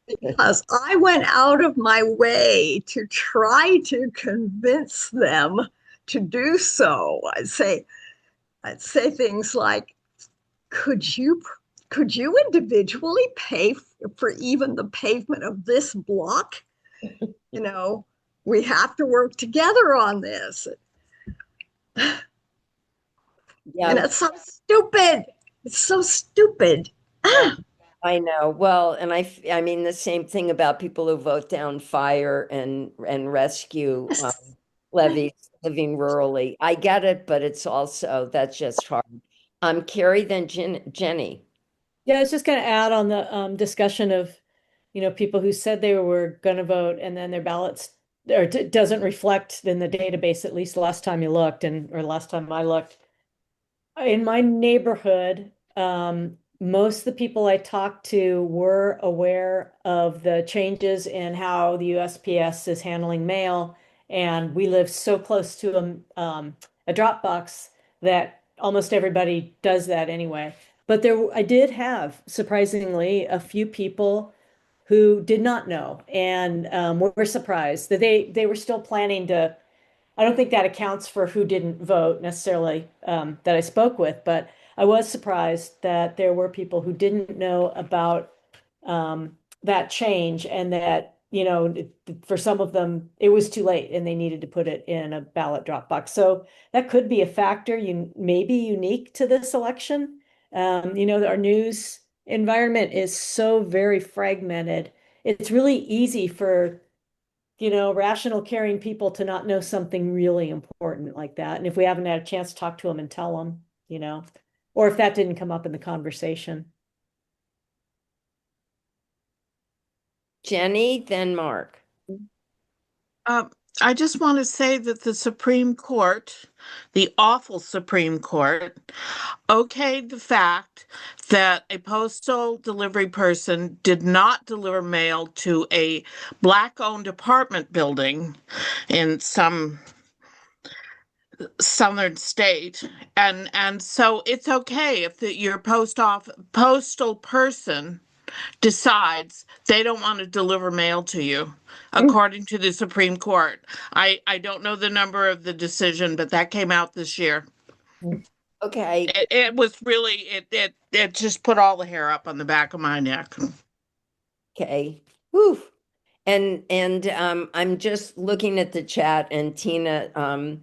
because I went out of my way to try to convince them to do so. I'd say things like, could you individually pay for even the pavement of this block? You know, we have to work together on this. And Yeah, it's so stupid. It's so stupid. I know. Well, and I mean the same thing about people who vote down fire and rescue levies living rurally. I get it, but it's also that's just hard. Carrie, then Jenny. Yeah, I was just going to add on the discussion of, people who said they were going to vote and then their ballots or doesn't reflect in the database, at least the last time you looked or last time I looked. In my neighborhood, most of the people I talked to were aware of the changes in how the USPS is handling mail, and we live so close to a drop box that almost everybody does that anyway. But I did have, surprisingly, a few people who did not know and were surprised that they were still planning to. I don't think that accounts for who didn't vote necessarily that I spoke with, but I was surprised that there were people who didn't know about that change and that, for some of them, it was too late and they needed to put it in a ballot drop box. So that could be a factor, maybe unique to this election. Our news environment is so very fragmented. It's really easy for rational, caring people to not know something really important like that. And if we haven't had a chance to talk to them and tell them, or if that didn't come up in the conversation. Jenny, then Mark. I just want to say that the Supreme Court, the awful Supreme Court, okayed the fact that a postal delivery person did not deliver mail to a Black-owned apartment building in some southern state, and so it's okay if your postal person decides they don't want to deliver mail to you, according to the Supreme Court. I don't know the number of the decision, but that came out this year. Okay. It was really it just put all the hair up on the back of my neck. Okay. Whew. And I'm just looking at the chat, and Tina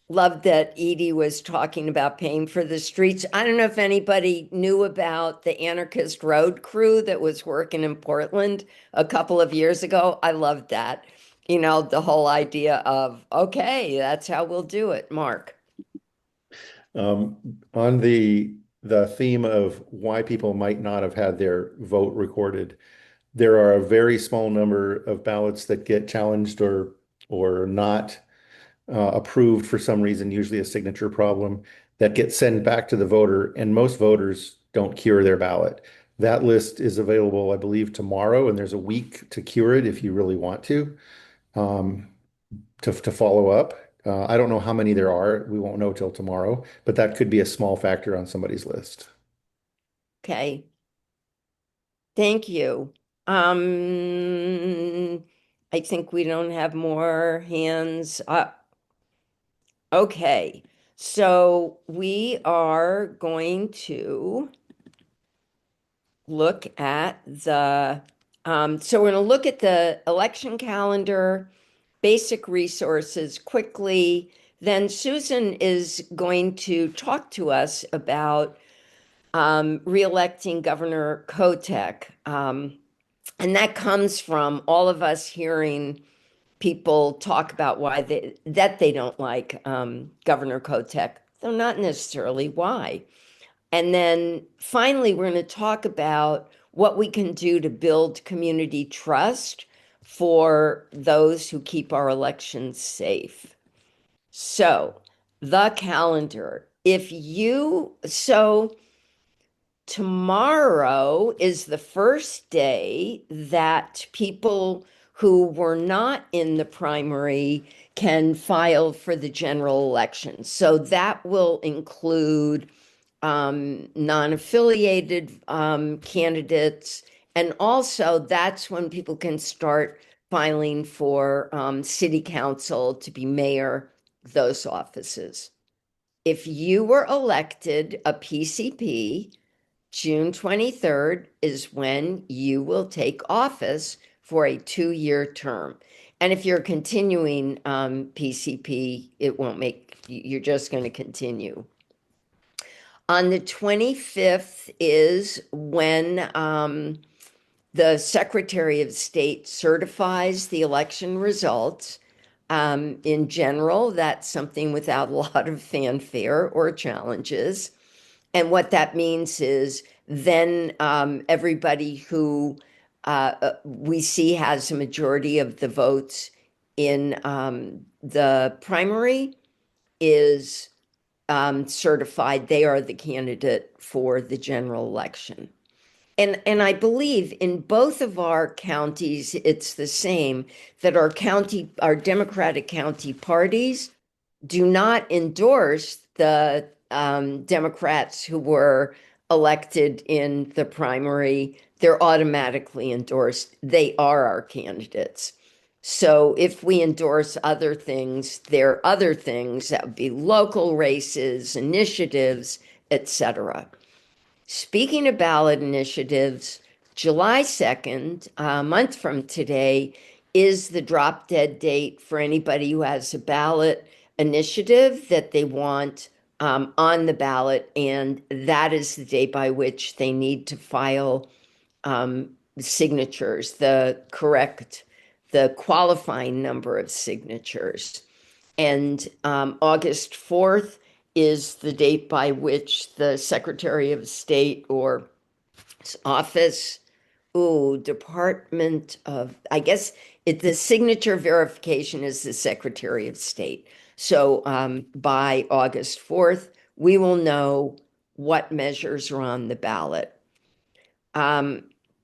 loved that Edie was talking about paying for the streets. I don't know if anybody knew about the anarchist road crew that was working in Portland a couple of years ago. I loved that. The whole idea of, okay, that's how we'll do it. Mark. On the theme of why people might not have had their vote recorded, there are a very small number of ballots that get challenged or not approved for some reason, usually a signature problem, that get sent back to the voter, and most voters don't cure their ballot. That list is available, I believe, tomorrow, and there's a week to cure it if you really want um, to follow up. I don't know how many there are. We won't know till tomorrow, but that could be a small factor on somebody's list. Okay. Thank you. I think we don't have more hands up. Okay, so we are going to look at so we're going to look at the election calendar, basic resources quickly. Then Susan is going to talk to us about reelecting Governor Kotek. And that comes from all of us hearing people talk about why they don't like Governor Kotek, though not necessarily why. And then finally, we're going to talk about what we can do to build community trust for those who keep our elections safe. So the calendar, tomorrow is the first day that people who were not in the primary can file for the general election. So that will include non-affiliated candidates. And also that's when people can start filing for city council to be mayor, those offices. If you were elected a PCP, June 23rd is when you will take office for a 2-year term. And if you're continuing PCP, it won't make, you're just going to continue. On the 25th is when the Secretary of State certifies the election results. In general, that's something without a lot of fanfare or challenges. And what that means is then everybody who we see has a majority of the votes in the primary is certified. They are the candidate for the general election. And I believe in both of our counties, it's the same, that our Democratic county parties do not endorse the Democrats who were elected in the primary. They're automatically endorsed. They are our candidates. So if we endorse other things, there are other things that would be local races, initiatives, etc. Speaking of ballot initiatives, July 2nd, a month from today, is the drop dead date for anybody who has a ballot initiative that they want on the ballot. And that is the day by which they need to file signatures, the qualifying number of signatures. And August 4th is the date by which the Secretary of State or office, Department of, I guess the signature verification is the Secretary of State. So by August 4th, we will know what measures are on the ballot.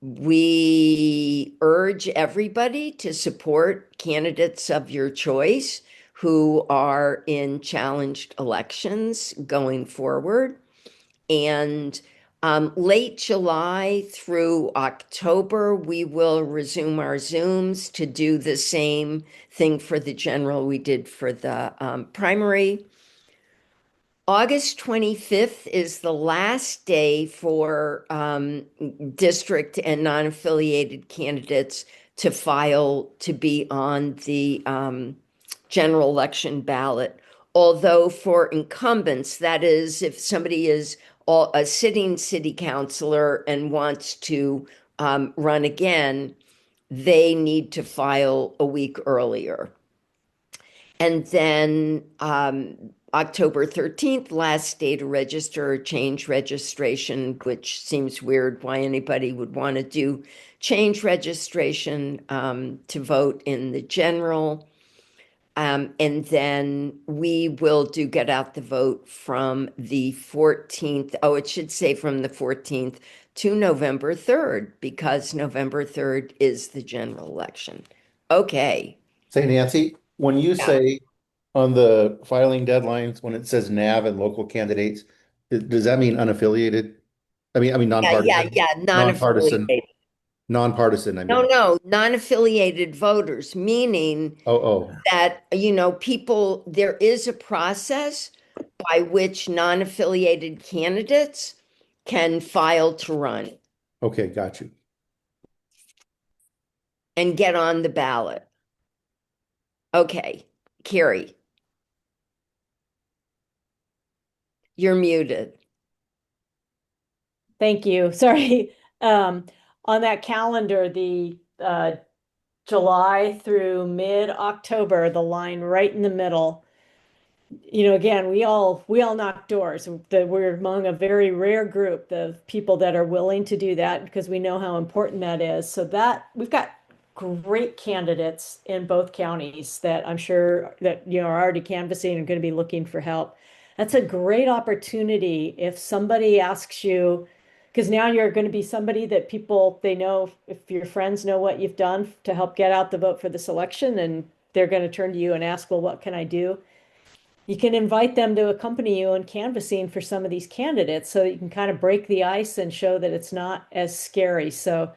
We urge everybody to support candidates of your choice who are in challenged elections going forward. And late July through October, we will resume our Zooms to do the same thing for the general we did for the primary. August 25th is the last day for district and non-affiliated candidates to file to be on the general election ballot. Although for incumbents, that is, if somebody is a sitting city councilor and wants to run again, they need to file a week earlier. And then October 13th, last day to register or change registration, which seems weird why anybody would want to do change registration to vote in the general. And then we will get out the vote from the 14th. Oh, it should say from the 14th to November 3rd, because November 3rd is the general election. Okay. Say, Nancy, when you say on the filing deadlines, when it says NAV and local candidates, does that mean unaffiliated? I mean nonpartisan. Yeah, non-affiliated. Nonpartisan, I mean. No, non-affiliated voters, meaning that, people, there is a process by which non-affiliated candidates can file to run. Okay, got you. And get on the ballot. Okay, Carrie. You're muted. Thank you. Sorry. On that calendar, the July through mid-October, the line right in the middle, again, we all knock doors. We're among a very rare group of people that are willing to do that because we know how important that is. So that we've got great candidates in both counties that I'm sure that are already canvassing and going to be looking for help. That's a great opportunity if somebody asks you, because now you're going to be somebody that people they know, if your friends know what you've done to help get out the vote for this election, and they're going to turn to you and ask, well, what can I do? You can invite them to accompany you in canvassing for some of these candidates so that you can kind of break the ice and show that it's not as scary. So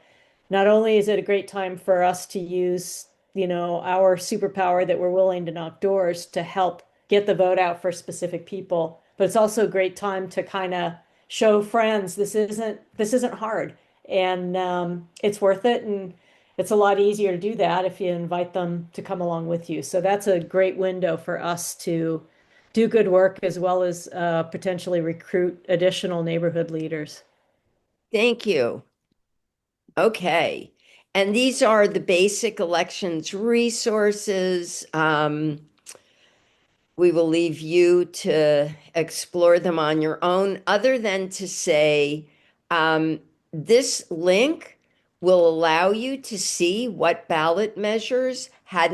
not only is it a great time for us to use, our superpower that we're willing to knock doors to help get the vote out for specific people, but it's also a great time to kind of show friends this isn't hard, and it's worth it, and it's a lot easier to do that if you invite them to come along with you. So that's a great window for us to do good work as well as potentially recruit additional neighborhood leaders. Thank you. Okay. And these are the basic elections resources. We will leave you to explore them on your own, other than to say this link will allow you to see what ballot measures had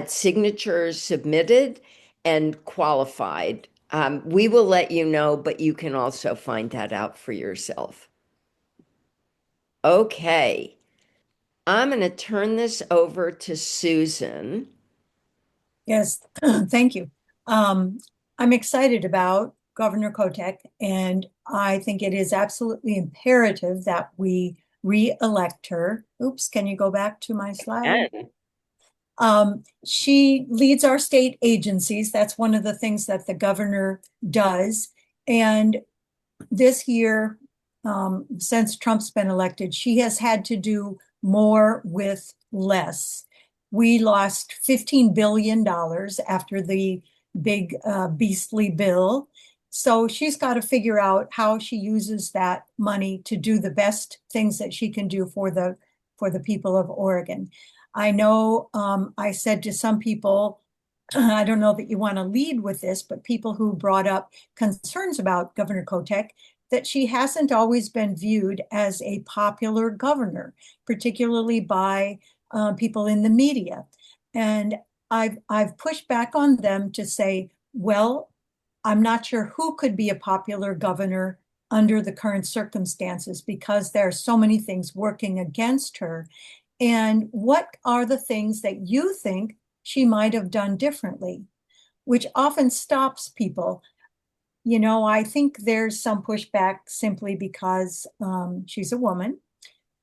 signatures submitted and qualified. We will let you know, but you can also find that out for yourself. Okay. I'm going to turn this over to Susan. Yes, thank you. I'm excited about Governor Kotek, and I think it is absolutely imperative that we re-elect her. Oops, can you go back to my slide? She leads our state agencies. That's one of the things that the governor does. And this year, since Trump's been elected, she has had to do more with less. We lost $15 billion after the big beastly bill. So she's got to figure out how she uses that money to do the best things that she can do for the people of Oregon. I know I said to some people, I don't know that you want to lead with this, but people who brought up concerns about Governor Kotek, that she hasn't always been viewed as a popular governor, particularly by people in the media. And I've pushed back on them to say, well, I'm not sure who could be a popular governor under the current circumstances because there are so many things working against her. And what are the things that you think she might have done differently, which often stops people. I think there's some pushback simply because she's a woman.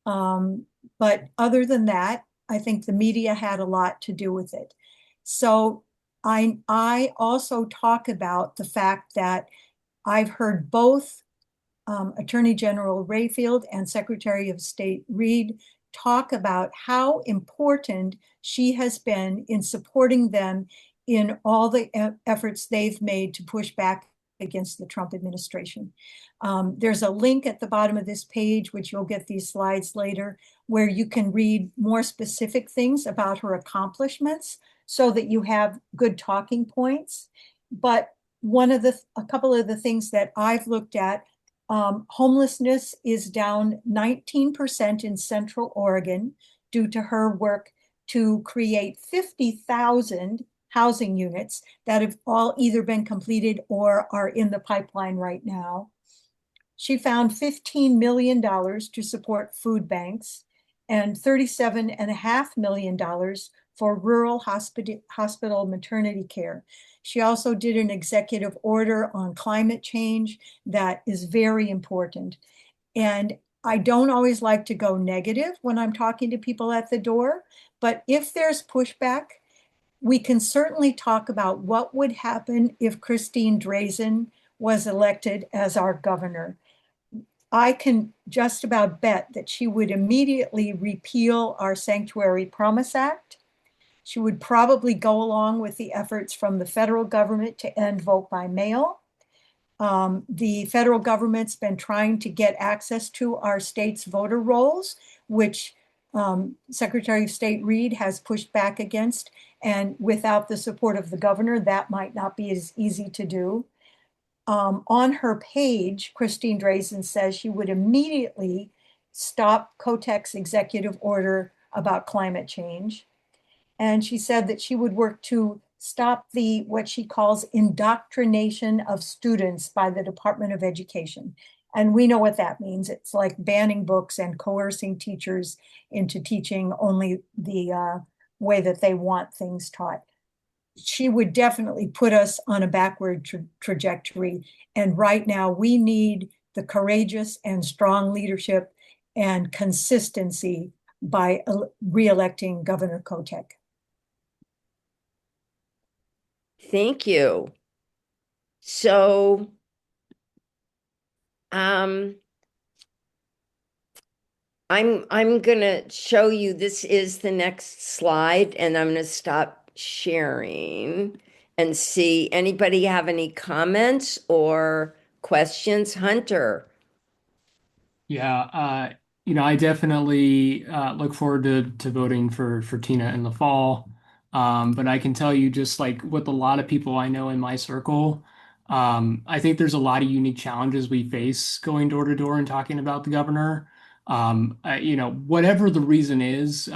But other than that, I think the media had a lot to do with it. So I also talk about the fact that I've heard both Attorney General Rayfield and Secretary of State Reed talk about how important she has been in supporting them in all the efforts they've made to push back against the Trump administration. There's a link at the bottom of this page, which you'll get these slides later, where you can read more specific things about her accomplishments so that you have good talking points. But a couple of the things that I've looked at, homelessness is down 19% in Central Oregon due to her work to create 50,000 housing units that have all either been completed or are in the pipeline right now. She found $15 million to support food banks and $37.5 million for rural hospital maternity care. She also did an executive order on climate change that is very important. And I don't always like to go negative when I'm talking to people at the door, but if there's pushback, we can certainly talk about what would happen if Christine Drazan was elected as our governor. I can just about bet that she would immediately repeal our Sanctuary Promise Act. She would probably go along with the efforts from the federal government to end vote by mail. The federal government's been trying to get access to our state's voter rolls, which Secretary of State Reed has pushed back against. And without the support of the governor, that might not be as easy to do. On her page, Christine Drazan says she would immediately stop Kotek's executive order about climate change. And she said that she would work to stop the what she calls indoctrination of students by the Department of Education. And we know what that means. It's like banning books and coercing teachers into teaching only the way that they want things taught. She would definitely put us on a backward trajectory. And right now, we need the courageous and strong leadership and consistency by re-electing Governor Kotek. Thank you. So, I'm gonna show you, this is the next slide, and I'm gonna stop sharing and see, anybody have any comments or questions? Hunter? Yeah, I definitely look forward to voting for Tina in the fall. But I can tell you, just like with a lot of people I know in my circle, I think there's a lot of unique challenges we face going door to door and talking about the governor. Whatever the reason is,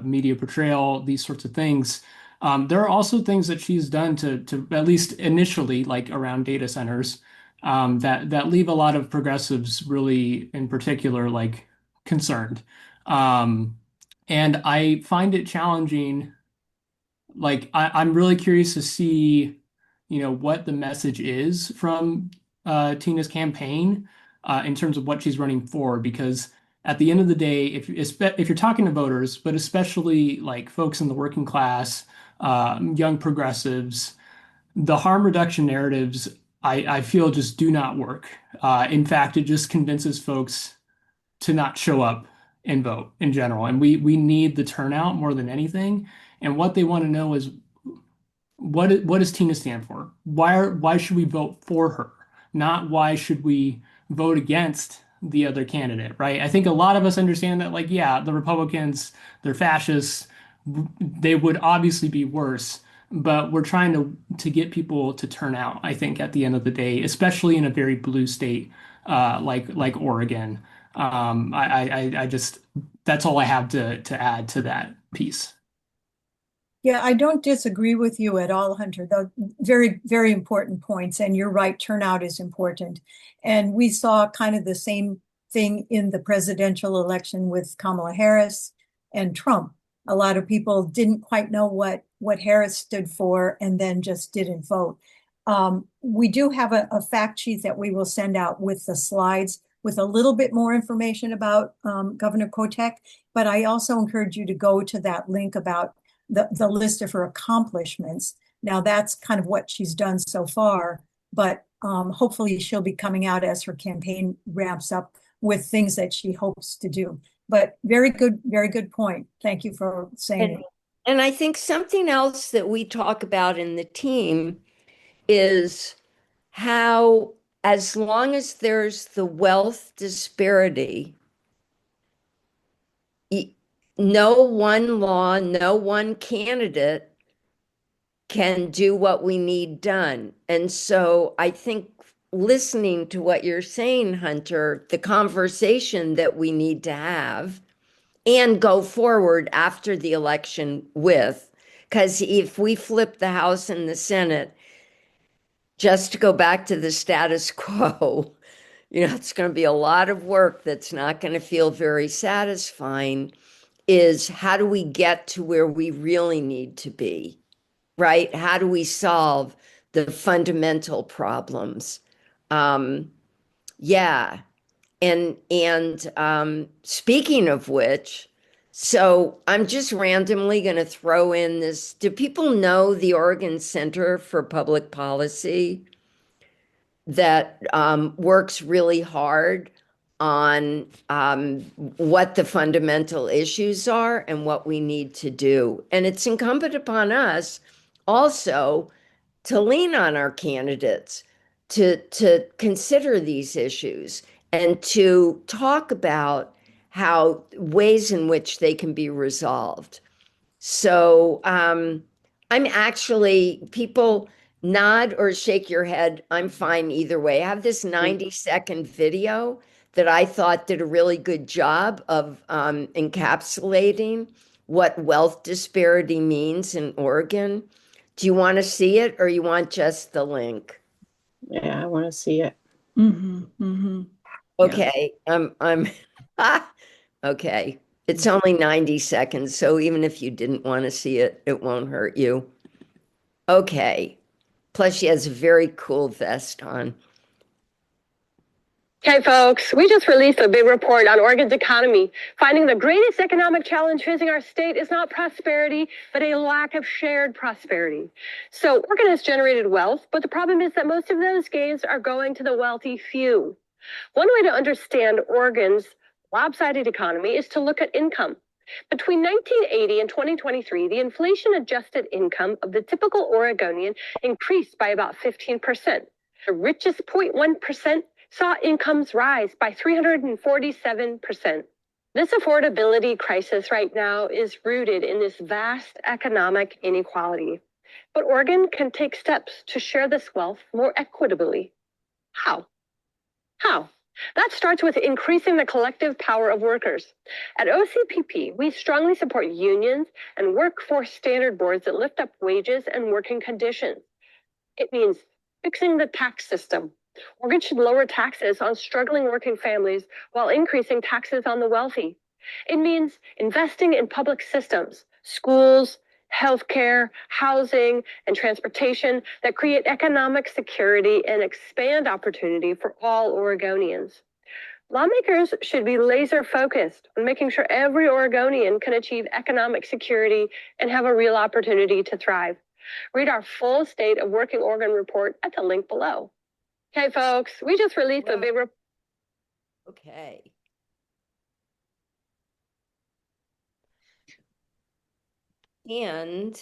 media portrayal, these sorts of things. There are also things that she's done to at least initially, like around data centers, that leave a lot of progressives really, in particular, like concerned. Um, and I find it challenging. Like I'm really curious to see, what the message is from Tina's campaign in terms of what she's running for. Because at the end of the day, if you're talking to voters, but especially like folks in the working class, young progressives, the harm reduction narratives, I feel just do not work. In fact, it just convinces folks to not show up and vote in general. And we need the turnout more than anything. And what they want to know is what does Tina stand for? Why should we vote for her? Not why should we vote against the other candidate, right? I think a lot of us understand that, like, yeah, the Republicans, they're fascists. They would obviously be worse, but we're trying to get people to turn out, I think, at the end of the day, especially in a very blue state like Oregon. I just that's all I have to add to that piece. Yeah, I don't disagree with you at all, Hunter. Though very, very important points. And you're right, turnout is important. And we saw kind of the same thing in the presidential election with Kamala Harris and Trump. A lot of people didn't quite know what Harris stood for and then just didn't vote. We do have a fact sheet that we will send out with the slides with a little bit more information about Governor Kotek. But I also encourage you to go to that link about the list of her accomplishments. Now that's kind of what she's done so far, but hopefully she'll be coming out as her campaign ramps up with things that she hopes to do. But very good point. Thank you for saying it. And I think something else that we talk about in the team is how, as long as there's the wealth disparity, no one law, no one candidate can do what we need done. And so I think listening to what you're saying, Hunter, the conversation that we need to have and go forward after the election with, because if we flip the House and the Senate, just to go back to the status quo, it's going to be a lot of work that's not going to feel very satisfying. Is how do we get to where we really need to be, right? How do we solve the fundamental problems? Yeah. And speaking of which, so I'm just randomly going to throw in this. Do people know the Oregon Center for Public Policy that works really hard on what the fundamental issues are and what we need to do? And it's incumbent upon us also to lean on our candidates to consider these issues and to talk about how ways in which they can be resolved. So I'm actually, people nod or shake your head. I'm fine either way. I have this 90-second video that I thought did a really good job of encapsulating what wealth disparity means in Oregon. Do you want to see it or you want just the link? Yeah, I want to see it. Mm-hmm, mm-hmm. Okay, I'm okay. It's only 90 seconds, so even if you didn't want to see it, it won't hurt you. Okay. Plus, she has a very cool vest on. Okay, folks, we just released a big report on Oregon's economy, finding the greatest economic challenge facing our state is not prosperity, but a lack of shared prosperity. So Oregon has generated wealth, but the problem is that most of those gains are going to the wealthy few. One way to understand Oregon's lopsided economy is to look at income. Between 1980 and 2023, the inflation-adjusted income of the typical Oregonian increased by about 15%. The richest 0.1% saw incomes rise by 347%. This affordability crisis right now is rooted in this vast economic inequality. But Oregon can take steps to share this wealth more equitably. How? How? That starts with increasing the collective power of workers. At OCPP, we strongly support unions and workforce standard boards that lift up wages and working conditions. It means fixing the tax system. Oregon should lower taxes on struggling working families while increasing taxes on the wealthy. It means investing in public systems, schools, healthcare, housing, and transportation that create economic security and expand opportunity for all Oregonians. Lawmakers should be laser focused on making sure every Oregonian can achieve economic security and have a real opportunity to thrive. Read our full State of Working Oregon report at the link below. Okay, folks, we just released a big report. Okay. And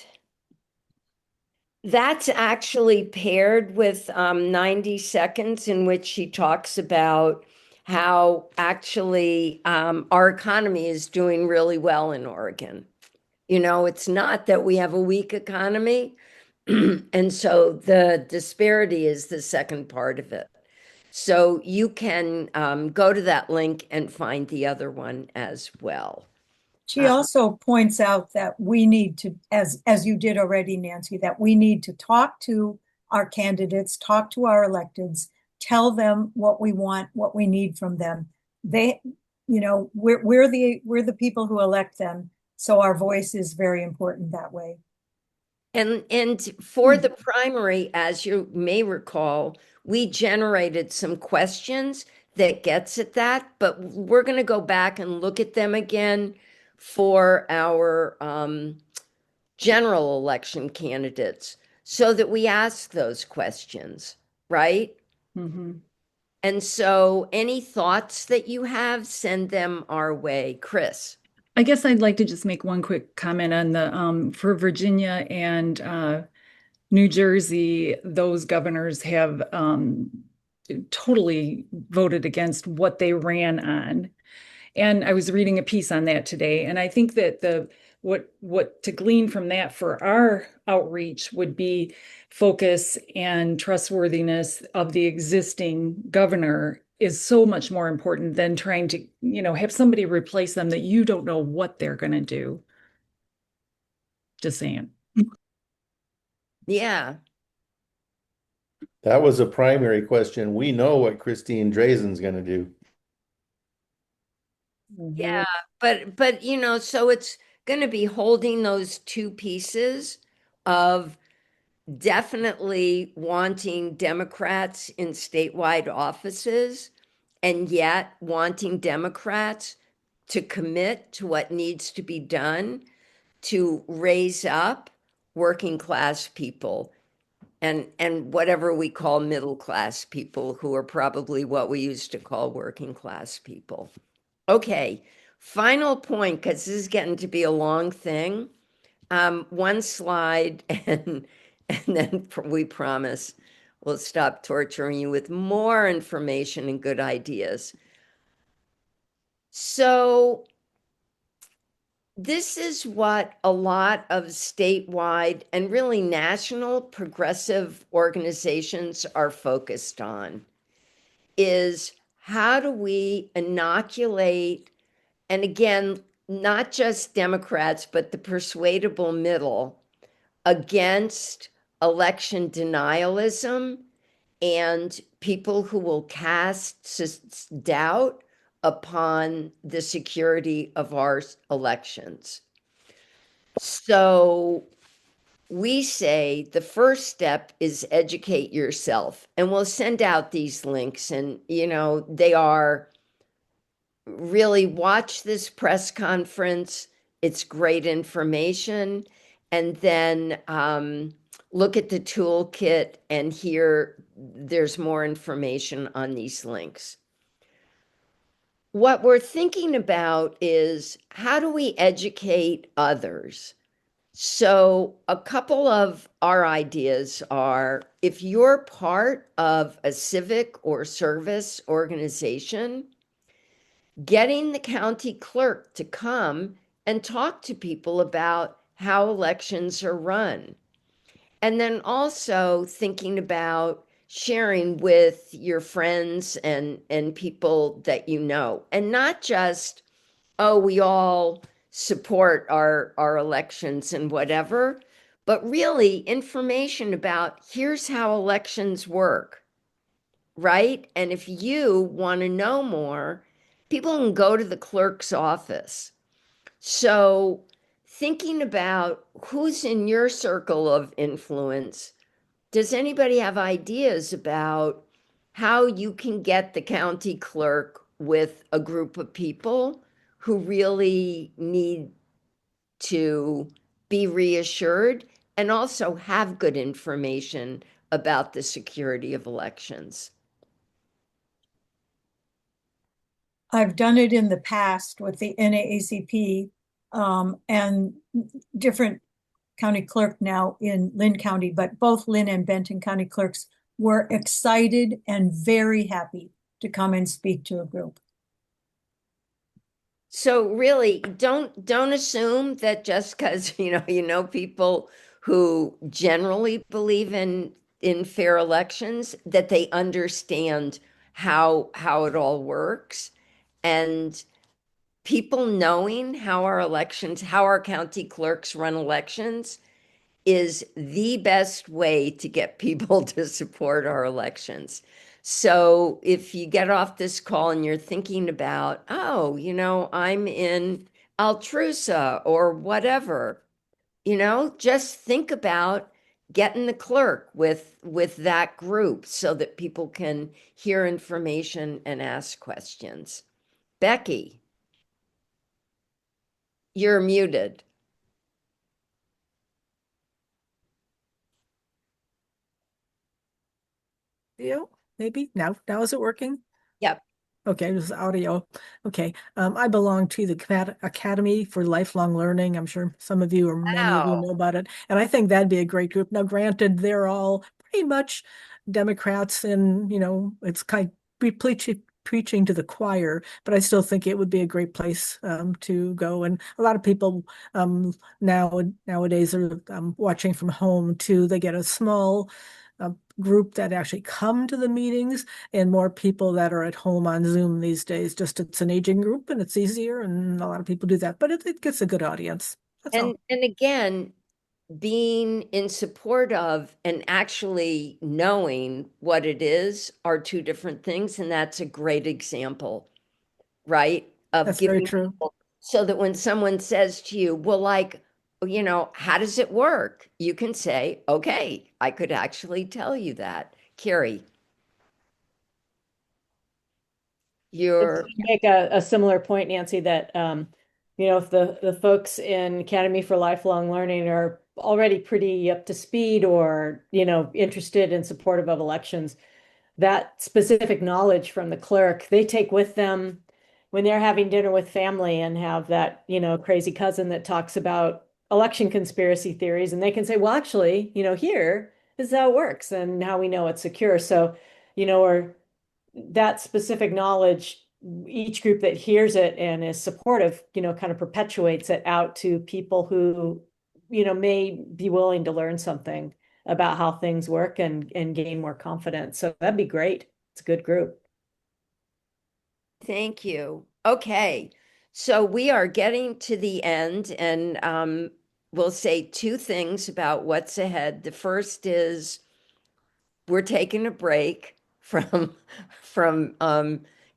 that's actually paired with 90 seconds in which she talks about how actually our economy is doing really well in Oregon. You know, it's not that we have a weak economy. And so the disparity is the second part of it. So you can go to that link and find the other one as well. She also points out that we need to, as you did already, Nancy, that we need to talk to our candidates, talk to our electeds, tell them what we want, what we need from them. They, you know, we're the people who elect them, so our voice is very important that way. And for the primary, as you may recall, we generated some questions that gets at that, but we're going to go back and look at them again for our general election candidates so that we ask those questions, right? Mm-hmm. And so any thoughts that you have, send them our way. Chris. I guess I'd like to just make one quick comment on the for Virginia and New Jersey, those governors have totally voted against what they ran on. And I was reading a piece on that today, and I think that what to glean from that for our outreach would be focus and trustworthiness of the existing governor is so much more important than trying to, you know, have somebody replace them that you don't know what they're going to do. Just saying. Yeah. That was a primary question. We know what Christine Drazen's going to do. Yeah, but you know, so it's going to be holding those two pieces of definitely wanting Democrats in statewide offices and yet wanting Democrats to commit to what needs to be done to raise up working class people and whatever we call middle class people who are probably what we used to call working class people. Okay, final point, because this is getting to be a long thing. One slide, and then we promise we'll stop torturing you with more information and good ideas. So this is what a lot of statewide and really national progressive organizations are focused on, is how do we inoculate, and again, not just Democrats, but the persuadable middle against election denialism and people who will cast doubt upon the security of our elections. So we say the first step is educate yourself, and we'll send out these links, and they are really, watch this press conference. It's great information. And then look at the toolkit, and here there's more information on these links. What we're thinking about is, how do we educate others? So a couple of our ideas are, if you're part of a civic or service organization, getting the county clerk to come and talk to people about how elections are run. And then also thinking about sharing with your friends and people that you know, and not just, oh, we all support our elections and whatever, but really information about, here's how elections work, right? And if you want to know more, people can go to the clerk's office. So thinking about who's in your circle of influence, does anybody have ideas about how you can get the county clerk with a group of people who really need to be reassured and also have good information about the security of elections? I've done it in the past with the NAACP and different county clerk now in Lynn County, but both Lynn and Benton County clerks were excited and very happy to come and speak to a group. So really, don't assume that just because you know people who generally believe in fair elections, that they understand how it all works. And people knowing how our county clerks run elections is the best way to get people to support our elections. So if you get off this call and you're thinking about, oh, I'm in Altrusa or whatever, just think about getting the clerk with that group so that people can hear information and ask questions. Becky, you're muted. Maybe now is it working? Yep. Okay, this is audio. Okay, I belong to the Academy for Lifelong Learning. I'm sure some of you or many of you know about it. And I think that'd be a great group. Now, granted, they're all pretty much Democrats and, it's kind of preaching to the choir, but I still think it would be a great place to go. And a lot of people nowadays are watching from home too. They get a small group that actually come to the meetings and more people that are at home on Zoom these days. Just it's an aging group and it's easier, and a lot of people do that, but it gets a good audience. That's all. And again, being in support of and actually knowing what it is are two different things. And that's a great example, right? Of That's giving very true. people, so that when someone says to you, well, how does it work? You can say, okay, I could actually tell you that. Carrie, To make a similar point, Nancy, that if the folks in Academy for Lifelong Learning are already pretty up to speed or interested and supportive of elections, that specific knowledge from the clerk they take with them when they're having dinner with family and have that crazy cousin that talks about election conspiracy theories, and they can say, well, actually, here is how it works and how we know it's secure. So or that specific knowledge, each group that hears it and is supportive, kind of perpetuates it out to people who, may be willing to learn something about how things work and gain more confidence. So that'd be great. It's a good group. Thank you. Okay, so we are getting to the end, and we'll say two things about what's ahead. The first is we're taking a break from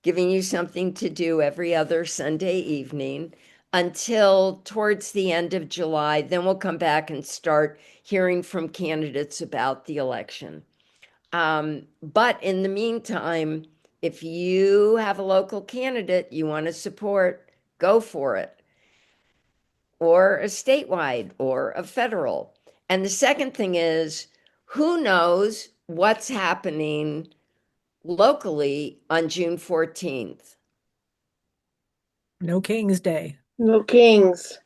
giving you something to do every other Sunday evening until towards the end of July. Then we'll come back and start hearing from candidates about the election. But in the meantime, if you have a local candidate you want to support, go for it. Or a statewide or a federal. And the second thing is, who knows what's happening locally on June 14th? No King's Day. No Kings.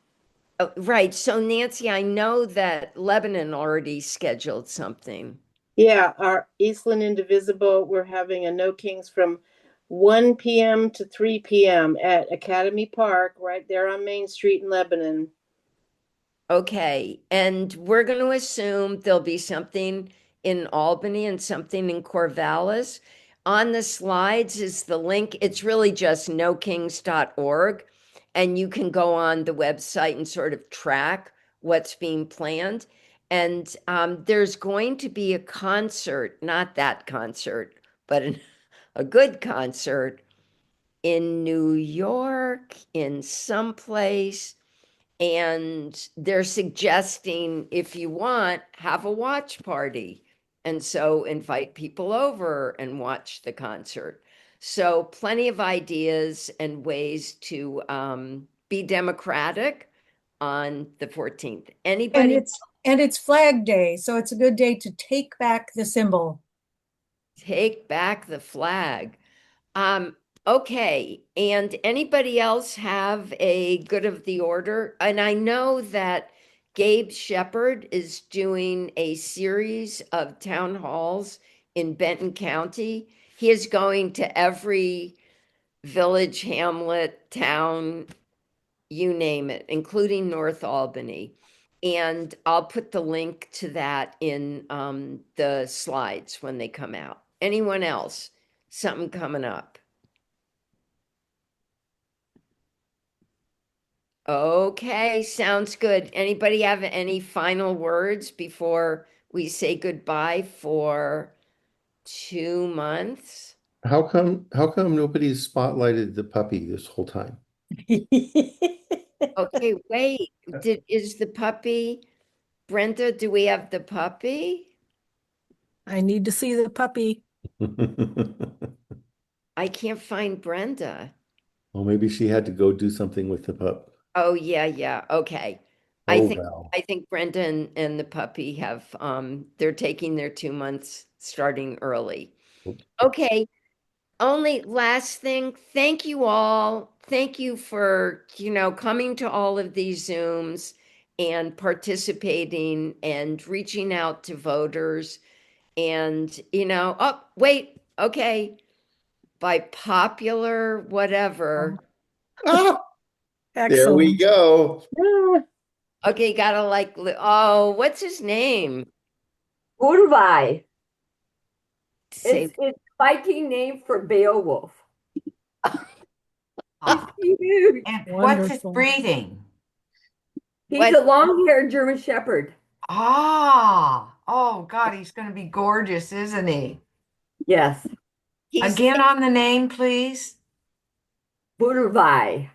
Oh, right. So Nancy, I know that Lebanon already scheduled something. Yeah, our Eastland Indivisible, we're having a No Kings from 1 p.m. to 3 p.m. at Academy Park, right there on Main Street in Lebanon. Okay, and we're going to assume there'll be something in Albany and something in Corvallis. On the slides is the link. It's really just nokings.org, and you can go on the website and sort of track what's being planned. And there's going to be a concert, not that concert, but a good concert in New York, in some place. And they're suggesting, if you want, have a watch party. And so invite people over and watch the concert. So plenty of ideas and ways to be democratic on the 14th. Anybody? And it's Flag Day, so it's a good day to take back the symbol. Take back the flag. Okay, and anybody else have a good of the order? And I know that Gabe Shepard is doing a series of town halls in Benton County. He is going to every village, hamlet, town, you name it, including North Albany. And I'll put the link to that in the slides when they come out. Anyone else? Something coming up? Okay, sounds good. Anybody have any final words before we say goodbye for 2 months? How come nobody's spotlighted the puppy this whole time? Okay, wait. Is the puppy Brenda, do we have the puppy? I need to see the puppy. I can't find Brenda. Well, maybe she had to go do something with the pup. Oh, yeah. Okay. Oh, wow. I think Brenda and the puppy have they're taking their 2 months starting early. Okay. Only last thing, thank you all. Thank you for, coming to all of these Zooms and participating and reaching out to voters. And, oh, wait, okay. By popular whatever. There we go. Okay, gotta what's his name? Urvai. It's Viking name for Beowulf. And what's his breeding? He's a long-haired German Shepherd. Oh God, he's going to be gorgeous, isn't he? Yes. Again on the name, please. Urvai.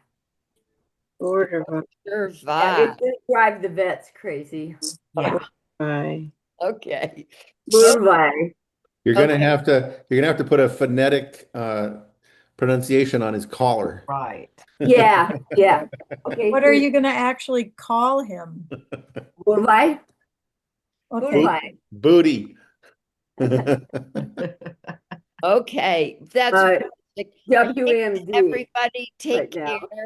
Urvai. Yeah, it's gonna drive the vets crazy. Yeah. Okay. Urvai. You're gonna have to put a phonetic pronunciation on his collar. Right. Yeah. Okay. What are you going to actually call him? Urvai. Okay. Booty. Okay, that's WMD. everybody take care.